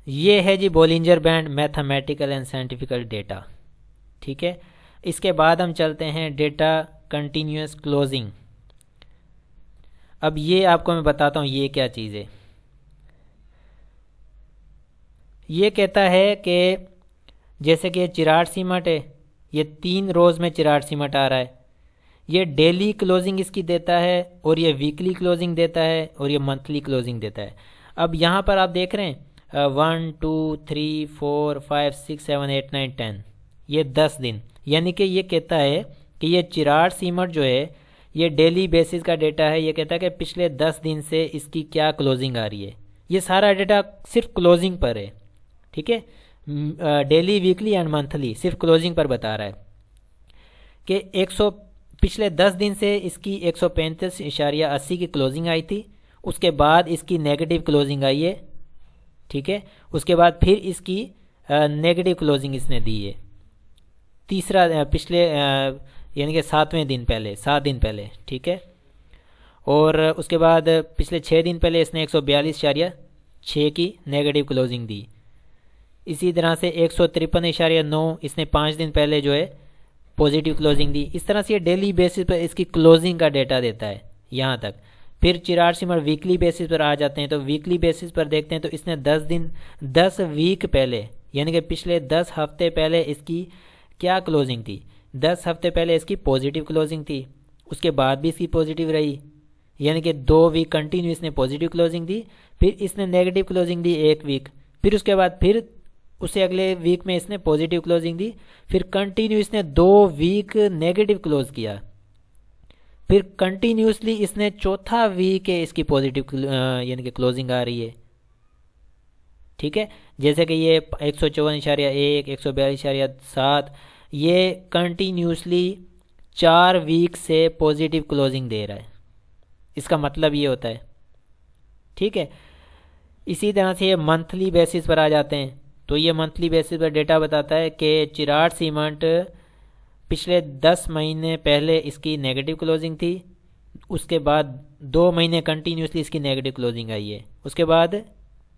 ये है जी Bollinger band mathematical and scientifical data. ठीक है, इसके बाद हम चलते हैं डेटा कंटिन्यूअस क्लोजिंग। अब ये आपको मैं बताता हूँ ये क्या चीज़ है। ये कहता है कि जैसे कि चिराग सीमेंट है, ये 3 रोज़ में चिराग सीमेंट आ रहा है, ये डेली क्लोजिंग इसकी देता है, और ये वीकली क्लोजिंग देता है, और ये मंथली क्लोजिंग देता है। अब यहाँ पर आप देख रहे हैं 1 2 3 4 5 6 7 8 9 10, ये 10 दिन, यानी कि ये कहता है कि ये चिराग सीमेंट जो है ये डेली बेसिस का डेटा है। ये कहता है कि पिछले 10 दिन से इसकी क्या क्लोजिंग आ रही है। ये सारा डेटा सिर्फ क्लोजिंग पर है। ठीक है, डेली, वीकली एंड मंथली सिर्फ क्लोजिंग पर बता रहा है कि पिछले 10 दिन से इसकी 135.80 की क्लोजिंग आई थी, उसके बाद इसकी नेगेटिव क्लोजिंग आई है। ठीक है, उसके बाद फिर इसकी नेगेटिव क्लोजिंग इसने दी है तीसरा पिछले यानी कि 7 दिन पहले। ठीक है, और उसके बाद पिछले 6 दिन पहले इसने 142.6 की नेगेटिव क्लोजिंग दी। इसी तरह से 153.9 इसने 5 दिन पहले जो है पॉजिटिव क्लोजिंग दी। इस तरह से ये डेली बेसिस पर इसकी क्लोजिंग का डेटा देता है यहाँ तक। फिर चिराग सिमर वीकली बेसिस पर आ जाते हैं, तो वीकली बेसिस पर देखते हैं तो इसने 10 वीक पहले यानी कि पिछले 10 हफ्ते पहले इसकी क्या क्लोजिंग थी। 10 हफ्ते पहले इसकी पॉजिटिव क्लोजिंग थी, उसके बाद भी इसकी पॉजिटिव रही, यानी कि 2 वीक कंटिन्यू इसने पॉजिटिव क्लोजिंग दी। फिर इसने नेगेटिव क्लोजिंग दी 1 वीक, फिर उसके बाद फिर उससे अगले वीक में इसने पॉजिटिव क्लोजिंग दी, फिर कंटिन्यू इसने 2 वीक नेगेटिव क्लोज किया, फिर कंटिन्यूसली इसने चौथा वीक है इसकी पॉजिटिव यानी कि क्लोजिंग आ रही है। ठीक है, जैसे कि ये 154.1, 142.7 ये कंटिन्यूसली 4 वीक से पॉजिटिव क्लोजिंग दे रहा है, इसका मतलब ये होता है। ठीक है, इसी तरह से ये मंथली बेसिस पर आ जाते हैं, तो ये मंथली बेसिस पर डेटा बताता है कि चिराग सीमेंट पिछले 10 महीने पहले इसकी नेगेटिव क्लोजिंग थी, उसके बाद 2 महीने कंटिन्यूसली इसकी नेगेटिव क्लोजिंग आई है, उसके बाद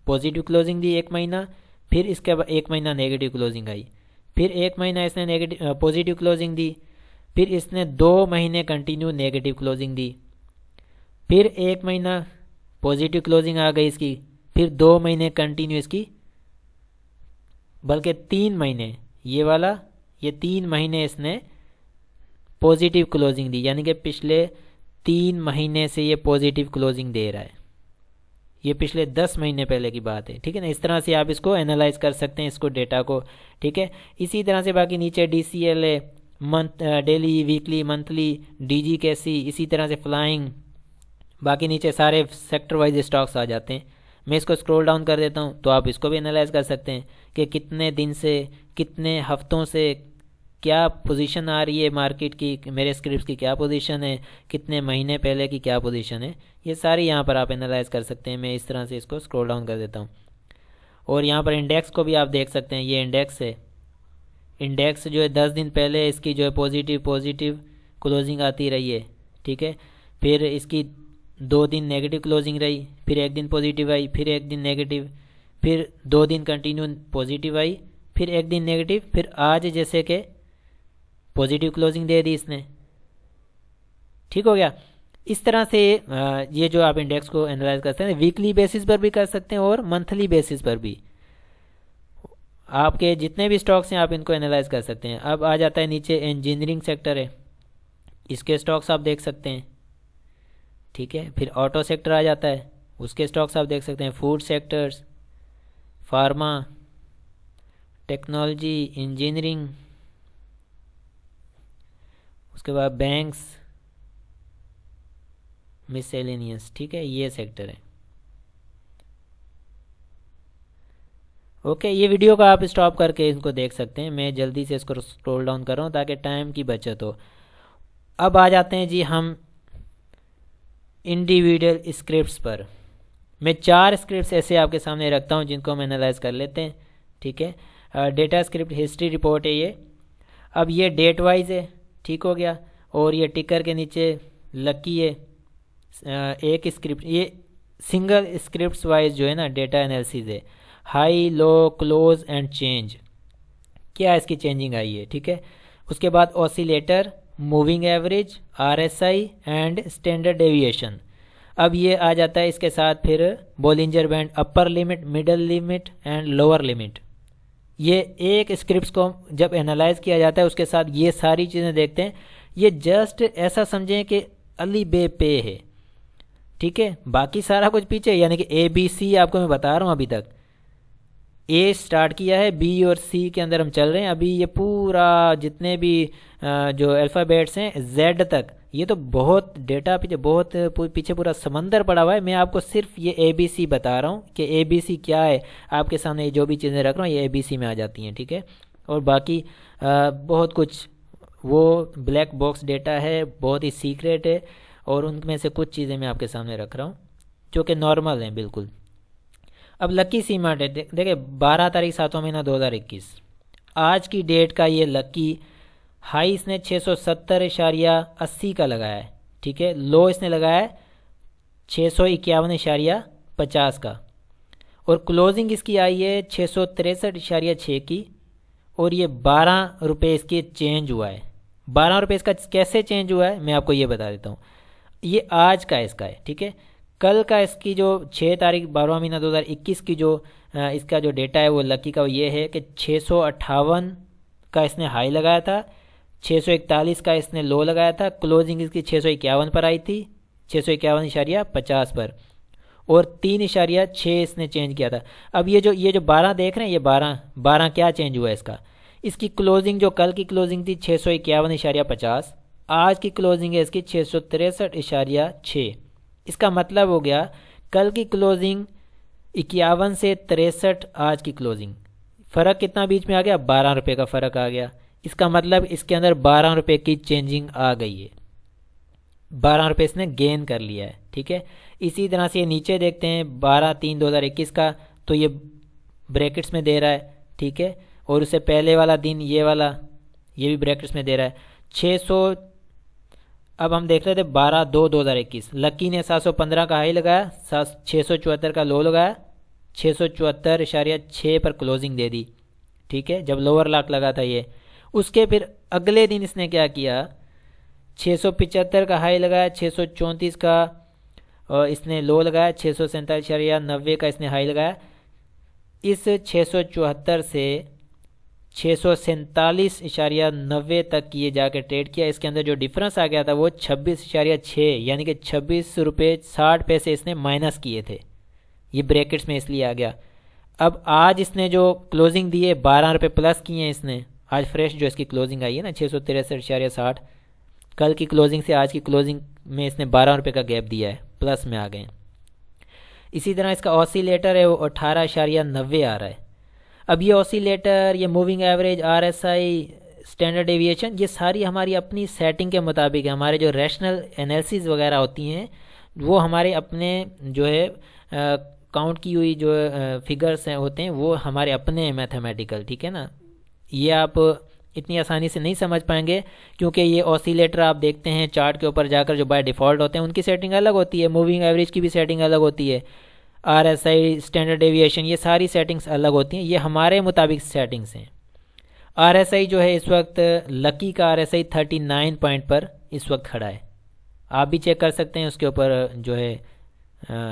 पॉजिटिव क्लोजिंग दी 1 महीना, फिर इसके बाद 1 महीना नेगेटिव क्लोजिंग आई, फिर 1 महीना इसने नेगेटिव पॉजिटिव क्लोजिंग दी, फिर इसने 2 महीने कंटिन्यू नेगेटिव क्लोजिंग दी, फिर 1 महीना पॉजिटिव क्लोजिंग आ गई इसकी, फिर 2 महीने कंटिन्यू इसकी, बल्कि 3 महीने ये वाला, ये 3 महीने इसने पॉजिटिव क्लोजिंग दी, यानी कि पिछले 3 महीने से ये पॉजिटिव क्लोजिंग दे रहा है। ये पिछले 10 महीने पहले की बात है। ठीक है ना, इस तरह से आप इसको एनालाइज कर सकते हैं, इसको डेटा को। ठीक है, इसी तरह से बाकी नीचे DCL है, month daily, weekly, monthly, DG कैसी, इसी तरह से फ्लाइंग, बाकी नीचे सारे सेक्टर वाइज स्टॉक्स आ जाते हैं। मैं इसको स्क्रॉल डाउन कर देता हूँ तो आप इसको भी एनालाइज कर सकते हैं कि कितने दिन से, कितने हफ्तों से क्या पोजीशन आ रही है मार्केट की, मेरे स्क्रिप्ट्स की क्या पोजीशन है, कितने महीने पहले की क्या पोजीशन है, ये सारी यहाँ पर आप एनालाइज कर सकते हैं। मैं इस तरह से इसको स्क्रॉल डाउन कर देता हूँ और यहाँ पर इंडेक्स को भी आप देख सकते हैं। ये इंडेक्स है, इंडेक्स जो है 10 दिन पहले इसकी जो है पॉजिटिव क्लोजिंग आती रही है। ठीक है, फिर इसकी 2 दिन नेगेटिव क्लोजिंग रही, फिर 1 दिन पॉजिटिव आई, फिर 1 दिन नेगेटिव, फिर 2 दिन कंटिन्यू पॉजिटिव आई, फिर 1 दिन नेगेटिव, फिर आज जैसे कि पॉजिटिव क्लोजिंग दे दी इसने। ठीक हो गया। इस तरह से ये जो आप इंडेक्स को एनालाइज कर सकते हैं, वीकली बेसिस पर भी कर सकते हैं और मंथली बेसिस पर भी, आपके जितने भी स्टॉक्स हैं आप इनको एनालाइज कर सकते हैं। अब आ जाता है नीचे इंजीनियरिंग सेक्टर है, इसके स्टॉक्स आप देख सकते हैं। ठीक है, फिर ऑटो सेक्टर आ जाता है, उसके स्टॉक्स आप देख सकते हैं। Food sectors, pharma, technology, engineering, उसके बाद बैंक्स, मिसलेनियस। ठीक है, ये सेक्टर है। ओके, ये वीडियो को आप स्टॉप करके इनको देख सकते हैं। मैं जल्दी से इसको स्क्रॉल डाउन कर रहा हूँ ताकि टाइम की बचत हो। अब आ जाते हैं जी हम इंडिविजुअल स्क्रिप्ट्स पर। मैं 4 स्क्रिप्ट्स ऐसे आपके सामने रखता हूँ जिनको हम एनालाइज कर लेते हैं। ठीक है, डेटा स्क्रिप्ट हिस्ट्री रिपोर्ट है ये। अब ये डेट वाइज है, ठीक हो गया, और ये टिकर के नीचे लकी है। एक स्क्रिप्ट, ये सिंगल स्क्रिप्ट्स वाइज जो है ना डेटा एनालिसिस है। High, low, close and change, क्या इसकी चेंजिंग आई है। ठीक है, उसके बाद oscillator, moving average, RSI and standard deviation. अब ये आ जाता है इसके साथ फिर Bollinger band, upper limit, middle limit and lower limit. ये एक स्क्रिप्ट को जब एनालाइज किया जाता है उसके साथ ये सारी चीज़ें देखते हैं। ये जस्ट ऐसा समझें कि अली बे पे है। ठीक है, बाकी सारा कुछ पीछे, यानी कि ABC आपको मैं बता रहा हूँ। अभी तक A स्टार्ट किया है, B और C के अंदर हम चल रहे हैं। अभी ये पूरा जितने भी जो अल्फ़ाबेट्स हैं Z तक, ये तो बहुत डेटा पीछे, बहुत पीछे पूरा समंदर पड़ा हुआ है। मैं आपको सिर्फ ये ABC बता रहा हूँ कि ABC क्या है। आपके सामने जो भी चीज़ें रख रहा हूँ ये ABC में आ जाती हैं। ठीक है, और बाकी बहुत कुछ वो ब्लैक बॉक्स डेटा है, बहुत ही सीक्रेट है, और उनमें से कुछ चीज़ें मैं आपके सामने रख रहा हूँ जो कि नॉर्मल हैं बिल्कुल। अब लकी सीमार्ट है, देखिए 12 तारीख 7वां महीना 2021, आज की डेट का ये लकी हाई इसने 670.80 का लगाया है। ठीक है, लो इसने लगाया है 651.50 का, और क्लोजिंग इसकी आई है 663.6 की, और ये 12 रुपये इसके चेंज हुआ है। 12 रुपये इसका कैसे चेंज हुआ है मैं आपको ये बता देता हूँ। ये आज का इसका है, ठीक है। कल का इसकी जो 6 तारीख 12वां महीना 2021 की जो इसका जो डेटा है वो लकी का ये है कि 658 का इसने हाई लगाया था, 641 का इसने लो लगाया था, क्लोजिंग इसकी 651 पर आई थी, 651.50 पर, और 3.6 इसने चेंज किया था। अब ये जो 12 देख रहे हैं, ये 12 क्या चेंज हुआ है इसका। इसकी क्लोजिंग जो कल की क्लोजिंग थी 651.50, आज की क्लोजिंग है इसकी 663.6। इसका मतलब हो गया कल की क्लोजिंग 51 से 63, आज की क्लोजिंग, फ़र्क कितना बीच में आ गया, 12 रुपये का फ़र्क आ गया। इसका मतलब इसके अंदर 12 रुपये की चेंजिंग आ गई है, 12 रुपये इसने गेन कर लिया है, ठीक है। इसी तरह से ये नीचे देखते हैं 12/3/2021 का, तो ये ब्रैकेट्स में दे रहा है, ठीक है। और उससे पहले वाला दिन ये वाला, ये भी ब्रैकेट्स में दे रहा है 600। अब हम देख रहे थे 12/2/2021, लकी ने 715 का हाई लगाया, 674 का लो लगाया, 674.6 पर क्लोजिंग दे दी, ठीक है, जब लोअर लॉक लगा था ये। उसके फिर अगले दिन इसने क्या किया, 675 का हाई लगाया, 634 का और इसने लो लगाया, 647.90 का इसने हाई लगाया। इस 674 से 647.90 तक ये जाके ट्रेड किया। इसके अंदर जो डिफरेंस आ गया था वो 26.6, यानी कि 26 रुपये 60 पैसे इसने माइनस किए थे, ये ब्रैकेट्स में इसलिए आ गया। अब आज इसने जो क्लोजिंग दी है 12 रुपये प्लस किए हैं इसने, आज फ्रेश जो इसकी क्लोजिंग आई है ना 663.60, कल की क्लोजिंग से आज की क्लोजिंग में इसने 12 रुपये का गैप दिया है, प्लस में आ गए। इसी तरह इसका ऑसिलेटर है वो 18.90 आ रहा है। अब ये ऑसिलेटर, ये moving average, RSI, standard deviation, ये सारी हमारी अपनी सेटिंग के मुताबिक है। हमारे जो रैशनल एनालिसिस वगैरह होती हैं वो हमारे अपने जो है काउंट की हुई जो फिगर्स हैं होते हैं वो हमारे अपने मैथमेटिकल, ठीक है ना। ये आप इतनी आसानी से नहीं समझ पाएंगे क्योंकि ये ऑसिलेटर आप देखते हैं चार्ट के ऊपर जाकर जो बाय डिफ़ॉल्ट होते हैं उनकी सेटिंग अलग होती है, मूविंग एवरेज की भी सेटिंग अलग होती है, RSI, स्टैंडर्ड डेविएशन, ये सारी सेटिंग्स अलग होती हैं। ये हमारे मुताबिक सेटिंग्स हैं। RSI जो है इस वक्त लकी का RSI 39 पॉइंट पर इस वक्त खड़ा है, आप भी चेक कर सकते हैं। उसके ऊपर जो है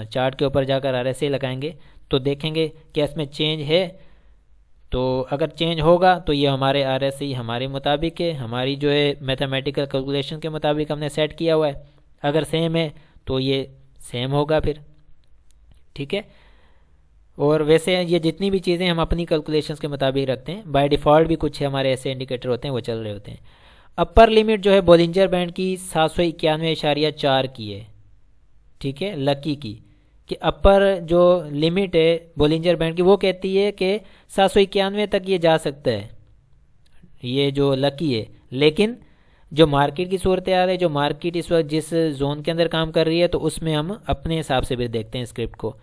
चार्ट के ऊपर जाकर RSI लगाएंगे तो देखेंगे कि इसमें चेंज है। तो अगर चेंज होगा तो ये हमारे RSI हमारे मुताबिक है, हमारी जो है मैथमेटिकल कैलकुलेशन के मुताबिक हमने सेट किया हुआ है। अगर सेम है तो ये सेम होगा फिर, ठीक है। और वैसे ये जितनी भी चीज़ें हम अपनी कैलकुलेशंस के मुताबिक रखते हैं, बाय डिफ़ॉल्ट भी कुछ हमारे ऐसे इंडिकेटर होते हैं वो चल रहे होते हैं। अपर लिमिट जो है बोलिंजर बैंड की 791.4 की है, ठीक है, लकी की, कि अपर जो लिमिट है बोलिंजर बैंड की वो कहती है कि 791 तक ये जा सकता है, ये जो लकी है। लेकिन जो मार्केट की सूरत हाल है, जो मार्केट इस वक्त जिस जोन के अंदर काम कर रही है, तो उसमें हम अपने हिसाब से भी देखते हैं स्क्रिप्ट को।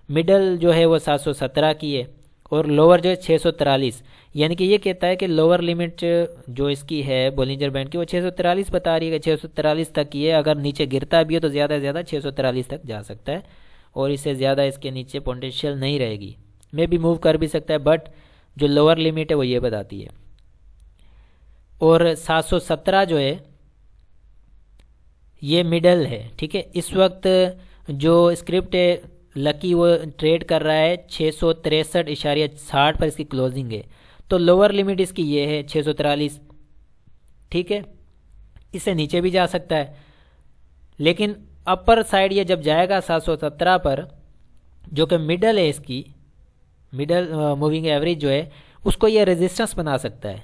मिडल जो है वो 717 की है और लोअर जो है 643, यानी कि ये कहता है कि लोअर लिमिट जो इसकी है बोलिंजर बैंड की वो 643 बता रही है कि 643 तक की है। अगर नीचे गिरता भी हो तो ज़्यादा से ज़्यादा 643 तक जा सकता है और इससे ज़्यादा इसके नीचे पोटेंशियल नहीं रहेगी, मे भी मूव कर भी सकता है, बट जो लोअर लिमिट है वो ये बताती है। और 717 जो है ये मिडल है, ठीक है। इस वक्त जो स्क्रिप्ट है लकी वो ट्रेड कर रहा है 663.60 पर इसकी क्लोजिंग है, तो लोअर लिमिट इसकी ये है 643, ठीक है। इससे नीचे भी जा सकता है, लेकिन अपर साइड ये जब जाएगा 717 पर, जो कि मिडल है इसकी, मिडल मूविंग एवरेज जो है उसको ये रेजिस्टेंस बना सकता है,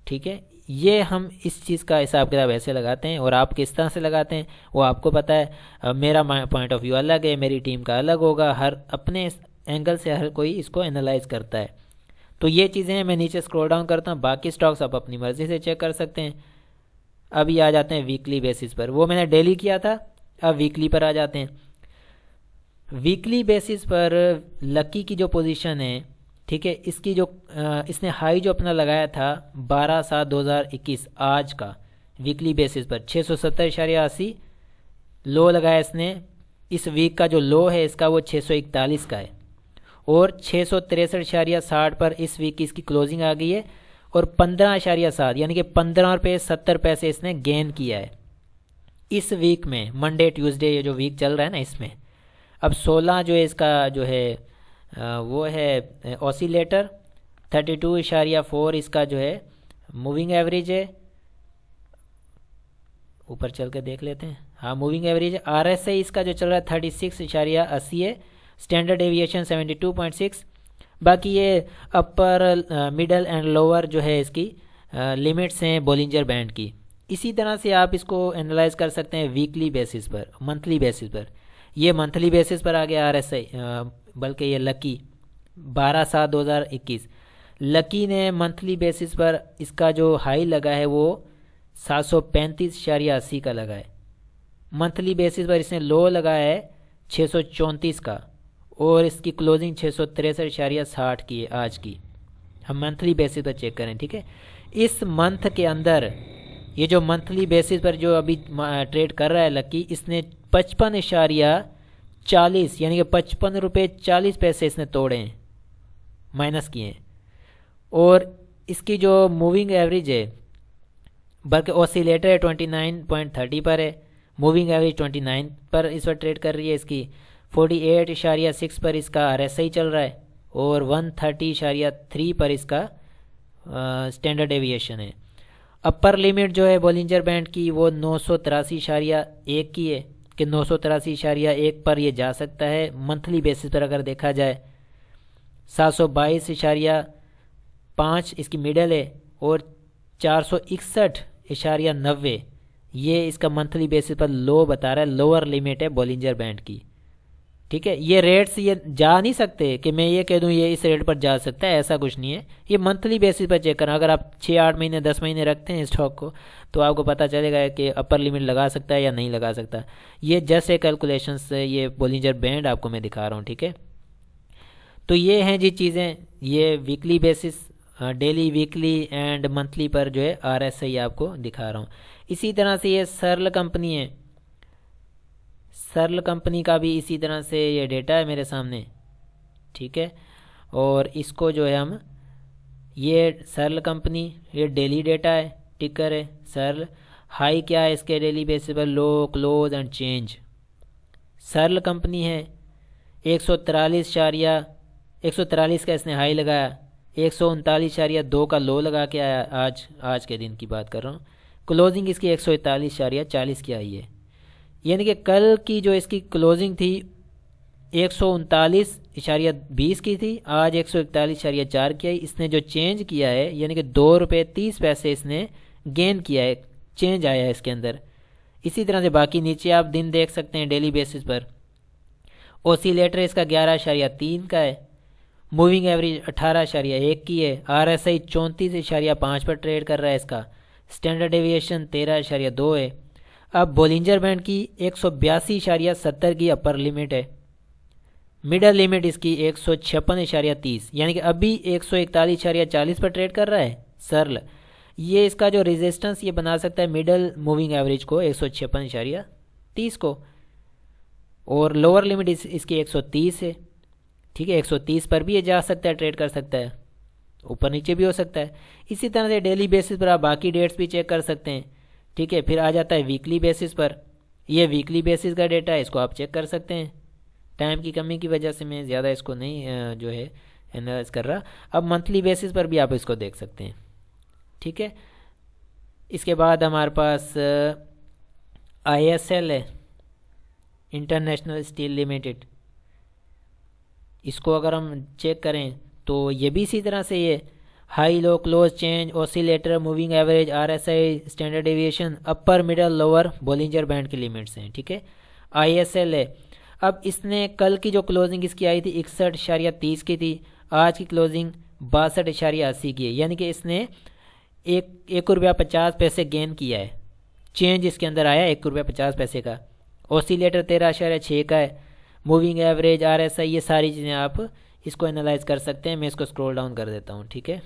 ठीक है। ये हम इस चीज़ का हिसाब किताब ऐसे लगाते हैं और आप किस तरह से लगाते हैं वो आपको पता है। मेरा पॉइंट ऑफ व्यू अलग है, मेरी टीम का अलग होगा, हर अपने एंगल से हर कोई इसको एनालाइज करता है। तो ये चीज़ें मैं नीचे स्क्रॉल डाउन करता हूँ, बाकी स्टॉक्स आप अपनी मर्ज़ी से चेक कर सकते हैं। अभी आ जाते हैं वीकली बेसिस पर, वो मैंने डेली किया था, अब वीकली पर आ जाते हैं। वीकली बेसिस पर लकी की जो पोजीशन है, ठीक है, इसकी जो इसने हाई जो अपना लगाया था 12/7/2021 आज का वीकली बेसिस पर 670.80, लो लगाया इसने इस वीक का जो लो है इसका वो 641 का है, और 663.60 पर इस वीक की इसकी क्लोजिंग आ गई है, और 15.7 यानी कि 15 रुपये 70 पैसे इसने गेन किया है इस वीक में, मंडे ट्यूसडे ये जो वीक चल रहा है ना इसमें। अब 16 जो है इसका जो है वो है ऑसिलेटर, 32.4 इसका जो है मूविंग एवरेज है। ऊपर चल के देख लेते हैं, हाँ मूविंग एवरेज है। RSI इसका जो चल रहा है 36.80 है, स्टैंडर्ड डेविएशन 72.6। बाकी ये अपर मिडल एंड लोअर जो है इसकी लिमिट्स हैं बोलिंजर बैंड की। इसी तरह से आप इसको एनालाइज कर सकते हैं वीकली बेसिस पर, मंथली बेसिस पर। ये मंथली बेसिस पर आ गया RSI, बल्कि ये लकी 12/7/2021। लकी ने मंथली बेसिस पर इसका जो हाई लगा है वो 735.80 का लगा है। मंथली बेसिस पर इसने लो लगाया है 634 का, और इसकी क्लोजिंग 663.60 की है आज की। हम मंथली बेसिस पर चेक करें, ठीक है। इस मंथ के अंदर ये जो मंथली बेसिस पर जो अभी ट्रेड कर रहा है लकी, इसने 55.40 यानी कि 55 रुपये 40 पैसे इसने तोड़े हैं, माइनस किए हैं। और इसकी जो मूविंग एवरेज है, बल्कि ऑसिलेटर है 29.30 पर है, मूविंग एवरेज 29 पर इस पर ट्रेड कर रही है। इसकी 48.6 पर इसका RSI चल रहा है, और 130.3 पर इसका स्टैंडर्ड डेविएशन है। अपर लिमिट जो है बोलिंजर बैंड की वो 983.1 की है, कि 983.1 पर ये जा सकता है मंथली बेसिस पर अगर देखा जाए। 722.5 इसकी मिडल है, और 461.90 ये इसका मंथली बेसिस पर लो बता रहा है, लोअर लिमिट है बोलिंजर बैंड की, ठीक है। ये रेट्स ये जा नहीं सकते कि मैं ये कह दूं ये इस रेट पर जा सकता है, ऐसा कुछ नहीं है। ये मंथली बेसिस पर चेक करना। अगर आप 6-8 महीने 10 महीने रखते हैं स्टॉक को, तो आपको पता चलेगा कि अपर लिमिट लगा सकता है या नहीं लगा सकता। ये जस्ट एक कैलकुलेशन से ये बोलिंजर बैंड आपको मैं दिखा रहा हूँ, ठीक है। तो ये हैं जी चीज़ें, ये weekly basis, daily, weekly and monthly पर जो है RSI आपको दिखा रहा हूँ। इसी तरह से ये सर्ल कंपनी है, सर्ल कंपनी का भी इसी तरह से ये डेटा है मेरे सामने, ठीक है। और इसको जो है हम, ये सर्ल कंपनी, ये डेली डेटा है, टिकर है सर्ल। हाई क्या है इसके डेली बेसिस पर, low, close and change. Searle company है 143 का इसने हाई लगाया, 139.2 का लो लगा के आया, आज के दिन की बात कर रहा हूँ। क्लोजिंग इसकी 141.40 की आई है, यानी कि कल की जो इसकी क्लोजिंग थी 139.20 की थी, आज 141.4 की आई। इसने जो चेंज किया है यानी कि 2 रुपये 30 पैसे इसने गेन किया है, चेंज आया है इसके अंदर। इसी तरह से बाकी नीचे आप दिन देख सकते हैं डेली बेसिस पर। ऑसिलेटर इसका 11.3 का है, मूविंग एवरेज 18.1 की है, RSI 34.5 पर ट्रेड कर रहा है इसका, स्टैंडर्ड डेविएशन 13.2 है। अब बोलिंजर बैंड की 182.70 की अपर लिमिट है, मिडल लिमिट इसकी 156.30 यानी कि अभी 141.40 पर ट्रेड कर रहा है सर्ल। ये इसका जो रेजिस्टेंस ये बना सकता है मिडल मूविंग एवरेज को 156.30 को, और लोअर लिमिट इसकी 130 है, ठीक है। 130 पर भी ये जा सकता है, ट्रेड कर सकता है, ऊपर नीचे भी हो सकता है। इसी तरह से डेली बेसिस पर आप बाकी डेट्स भी चेक कर सकते हैं, ठीक है। फिर आ जाता है वीकली बेसिस पर, ये वीकली बेसिस का डेटा है, इसको आप चेक कर सकते हैं। टाइम की कमी की वजह से मैं ज़्यादा इसको नहीं जो है एनालाइज कर रहा। अब मंथली बेसिस पर भी आप इसको देख सकते हैं, ठीक है। इसके बाद हमारे पास ISL है, इंटरनेशनल स्टील लिमिटेड। इसको अगर हम चेक करें तो ये भी इसी तरह से ये high, low, close, change, oscillator, moving average, RSI, standard deviation, upper, middle, lower Bollinger band की लिमिट्स हैं, ठीक है। ISL है। अब इसने कल की जो क्लोजिंग इसकी आई थी 61.30 की थी, आज की क्लोजिंग 62.80 की है, यानी कि इसने 1 रुपया 50 पैसे गेन किया है। चेंज इसके अंदर आया 1 रुपया 50 पैसे का। ऑसिलेटर 13.6 का है, मूविंग एवरेज, RSI, ये सारी चीज़ें आप इसको एनालाइज कर सकते हैं। मैं इसको स्क्रॉल डाउन कर देता हूँ, ठीक है।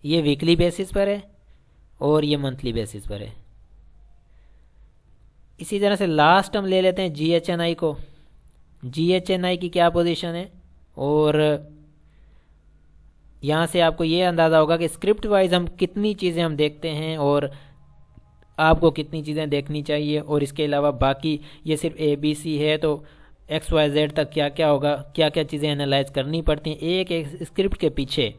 ये वीकली बेसिस पर है और ये मंथली बेसिस पर है। इसी तरह से लास्ट हम ले लेते हैं GHNI को। GHNI की क्या पोजीशन है, और यहाँ से आपको ये अंदाज़ा होगा कि स्क्रिप्ट वाइज हम कितनी चीज़ें हम देखते हैं और आपको कितनी चीज़ें देखनी चाहिए। और इसके अलावा बाकी ये सिर्फ ABC है, तो XYZ तक क्या क्या होगा, क्या क्या चीज़ें एनालाइज करनी पड़ती हैं। एक एक स्क्रिप्ट के पीछे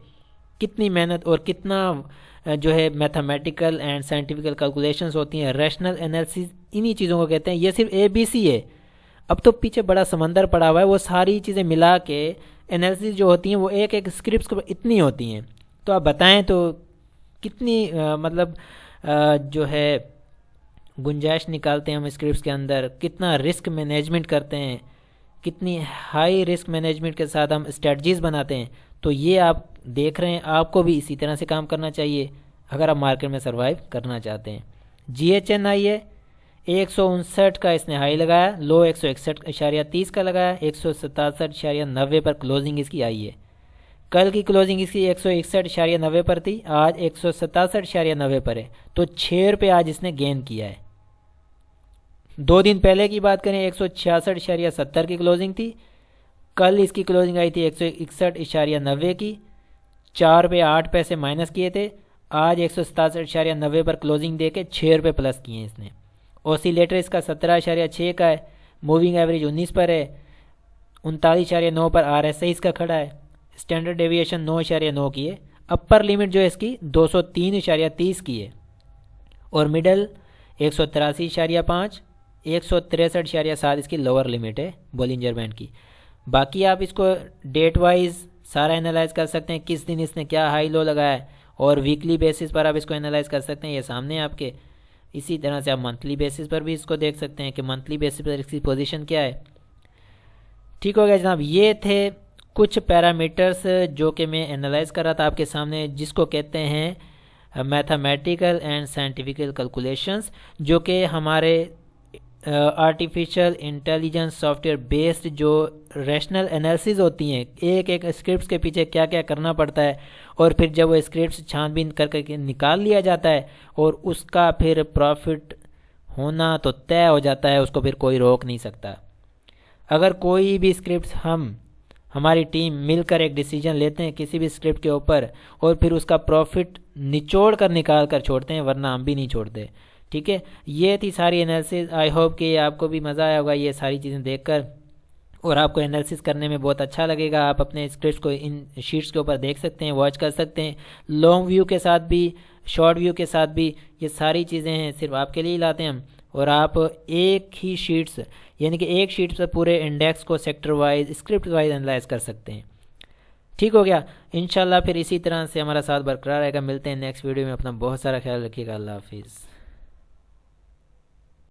कितनी मेहनत और कितना जो है मैथमेटिकल एंड साइंटिफिकल कैलकुलेशंस होती हैं, रैशनल एनालिसिस, इन्हीं चीज़ों को कहते हैं। ये सिर्फ ABC है, अब तो पीछे बड़ा समंदर पड़ा हुआ है। वो सारी चीज़ें मिला के एनालिसिस जो होती हैं वो एक एक स्क्रिप्ट के इतनी होती हैं। तो आप बताएं तो कितनी मतलब जो है गुंजाइश निकालते हैं हम स्क्रिप्ट्स के अंदर, कितना रिस्क मैनेजमेंट करते हैं, कितनी हाई रिस्क मैनेजमेंट के साथ हम स्ट्रेटजीज बनाते हैं। तो ये आप देख रहे हैं, आपको भी इसी तरह से काम करना चाहिए अगर आप मार्केट में सर्वाइव करना चाहते हैं। GHNI है 159 का इसने हाई लगाया, लो 161.30 का लगाया, 167.90 पर क्लोजिंग इसकी आई है। कल की क्लोजिंग इसकी 161.90 पर थी, आज 167.90 पर है, तो 6 रुपये आज इसने गेन किया है। 2 दिन पहले की बात करें 166.70 की क्लोजिंग थी, कल इसकी क्लोजिंग आई थी 161.90 की, 4 रुपये 8 पैसे माइनस किए थे। आज 167.90 पर क्लोजिंग दे के 6 रुपये प्लस किए हैं इसने। ऑसिलेटर इसका 17.6 का है, मूविंग एवरेज 19 पर है, 39.9 पर RSI इसका खड़ा है, स्टैंडर्ड डेविएशन 9.9 की है, अपर लिमिट जो है इसकी 203.30 की है, और मिडल 183.5, 163.7 इसकी लोअर लिमिट है बोलिंजर बैंड की। बाकी आप इसको डेट वाइज सारा एनालाइज कर सकते हैं, किस दिन इसने क्या हाई लो लगाया है, और वीकली बेसिस पर आप इसको एनालाइज कर सकते हैं, ये सामने आपके। इसी तरह से आप मंथली बेसिस पर भी इसको देख सकते हैं कि मंथली बेसिस पर इसकी पोजीशन क्या है। ठीक हो गया जनाब, ये थे कुछ पैरामीटर्स जो कि मैं एनालाइज कर रहा था आपके सामने, जिसको कहते हैं मैथमेटिकल एंड साइंटिफिकल कैलकुलेशंस, जो कि हमारे आर्टिफिशियल इंटेलिजेंस सॉफ्टवेयर बेस्ड जो रैशनल एनालिसिस होती हैं, एक एक स्क्रिप्ट्स के पीछे क्या क्या करना पड़ता है, और फिर जब वो स्क्रिप्ट्स छानबीन करके निकाल लिया जाता है और उसका फिर प्रॉफिट होना तो तय हो जाता है, उसको फिर कोई रोक नहीं सकता। अगर कोई भी स्क्रिप्ट हमारी टीम मिलकर एक डिसीजन लेते हैं किसी भी स्क्रिप्ट के ऊपर, और फिर उसका प्रॉफिट निचोड़ कर निकाल कर छोड़ते हैं, वरना हम भी नहीं छोड़ते। ठीक है, ये थी सारी एनालिसिस। आई होप कि आपको भी मज़ा आया होगा ये सारी चीज़ें देखकर, और आपको एनालिसिस करने में बहुत अच्छा लगेगा। आप अपने स्क्रिप्ट्स को इन शीट्स के ऊपर देख सकते हैं, वॉच कर सकते हैं, लॉन्ग व्यू के साथ भी, शॉर्ट व्यू के साथ भी। ये सारी चीज़ें हैं सिर्फ आपके लिए ही लाते हैं हम, और आप एक ही शीट्स यानी कि एक शीट पर पूरे इंडेक्स को sector wise, script wise analyse कर सकते हैं। ठीक हो गया, इंशाल्लाह फिर इसी तरह से हमारा साथ बरकरार रहेगा। मिलते हैं नेक्स्ट वीडियो में, अपना बहुत सारा ख्याल रखिएगा। अल्लाह हाफिज़।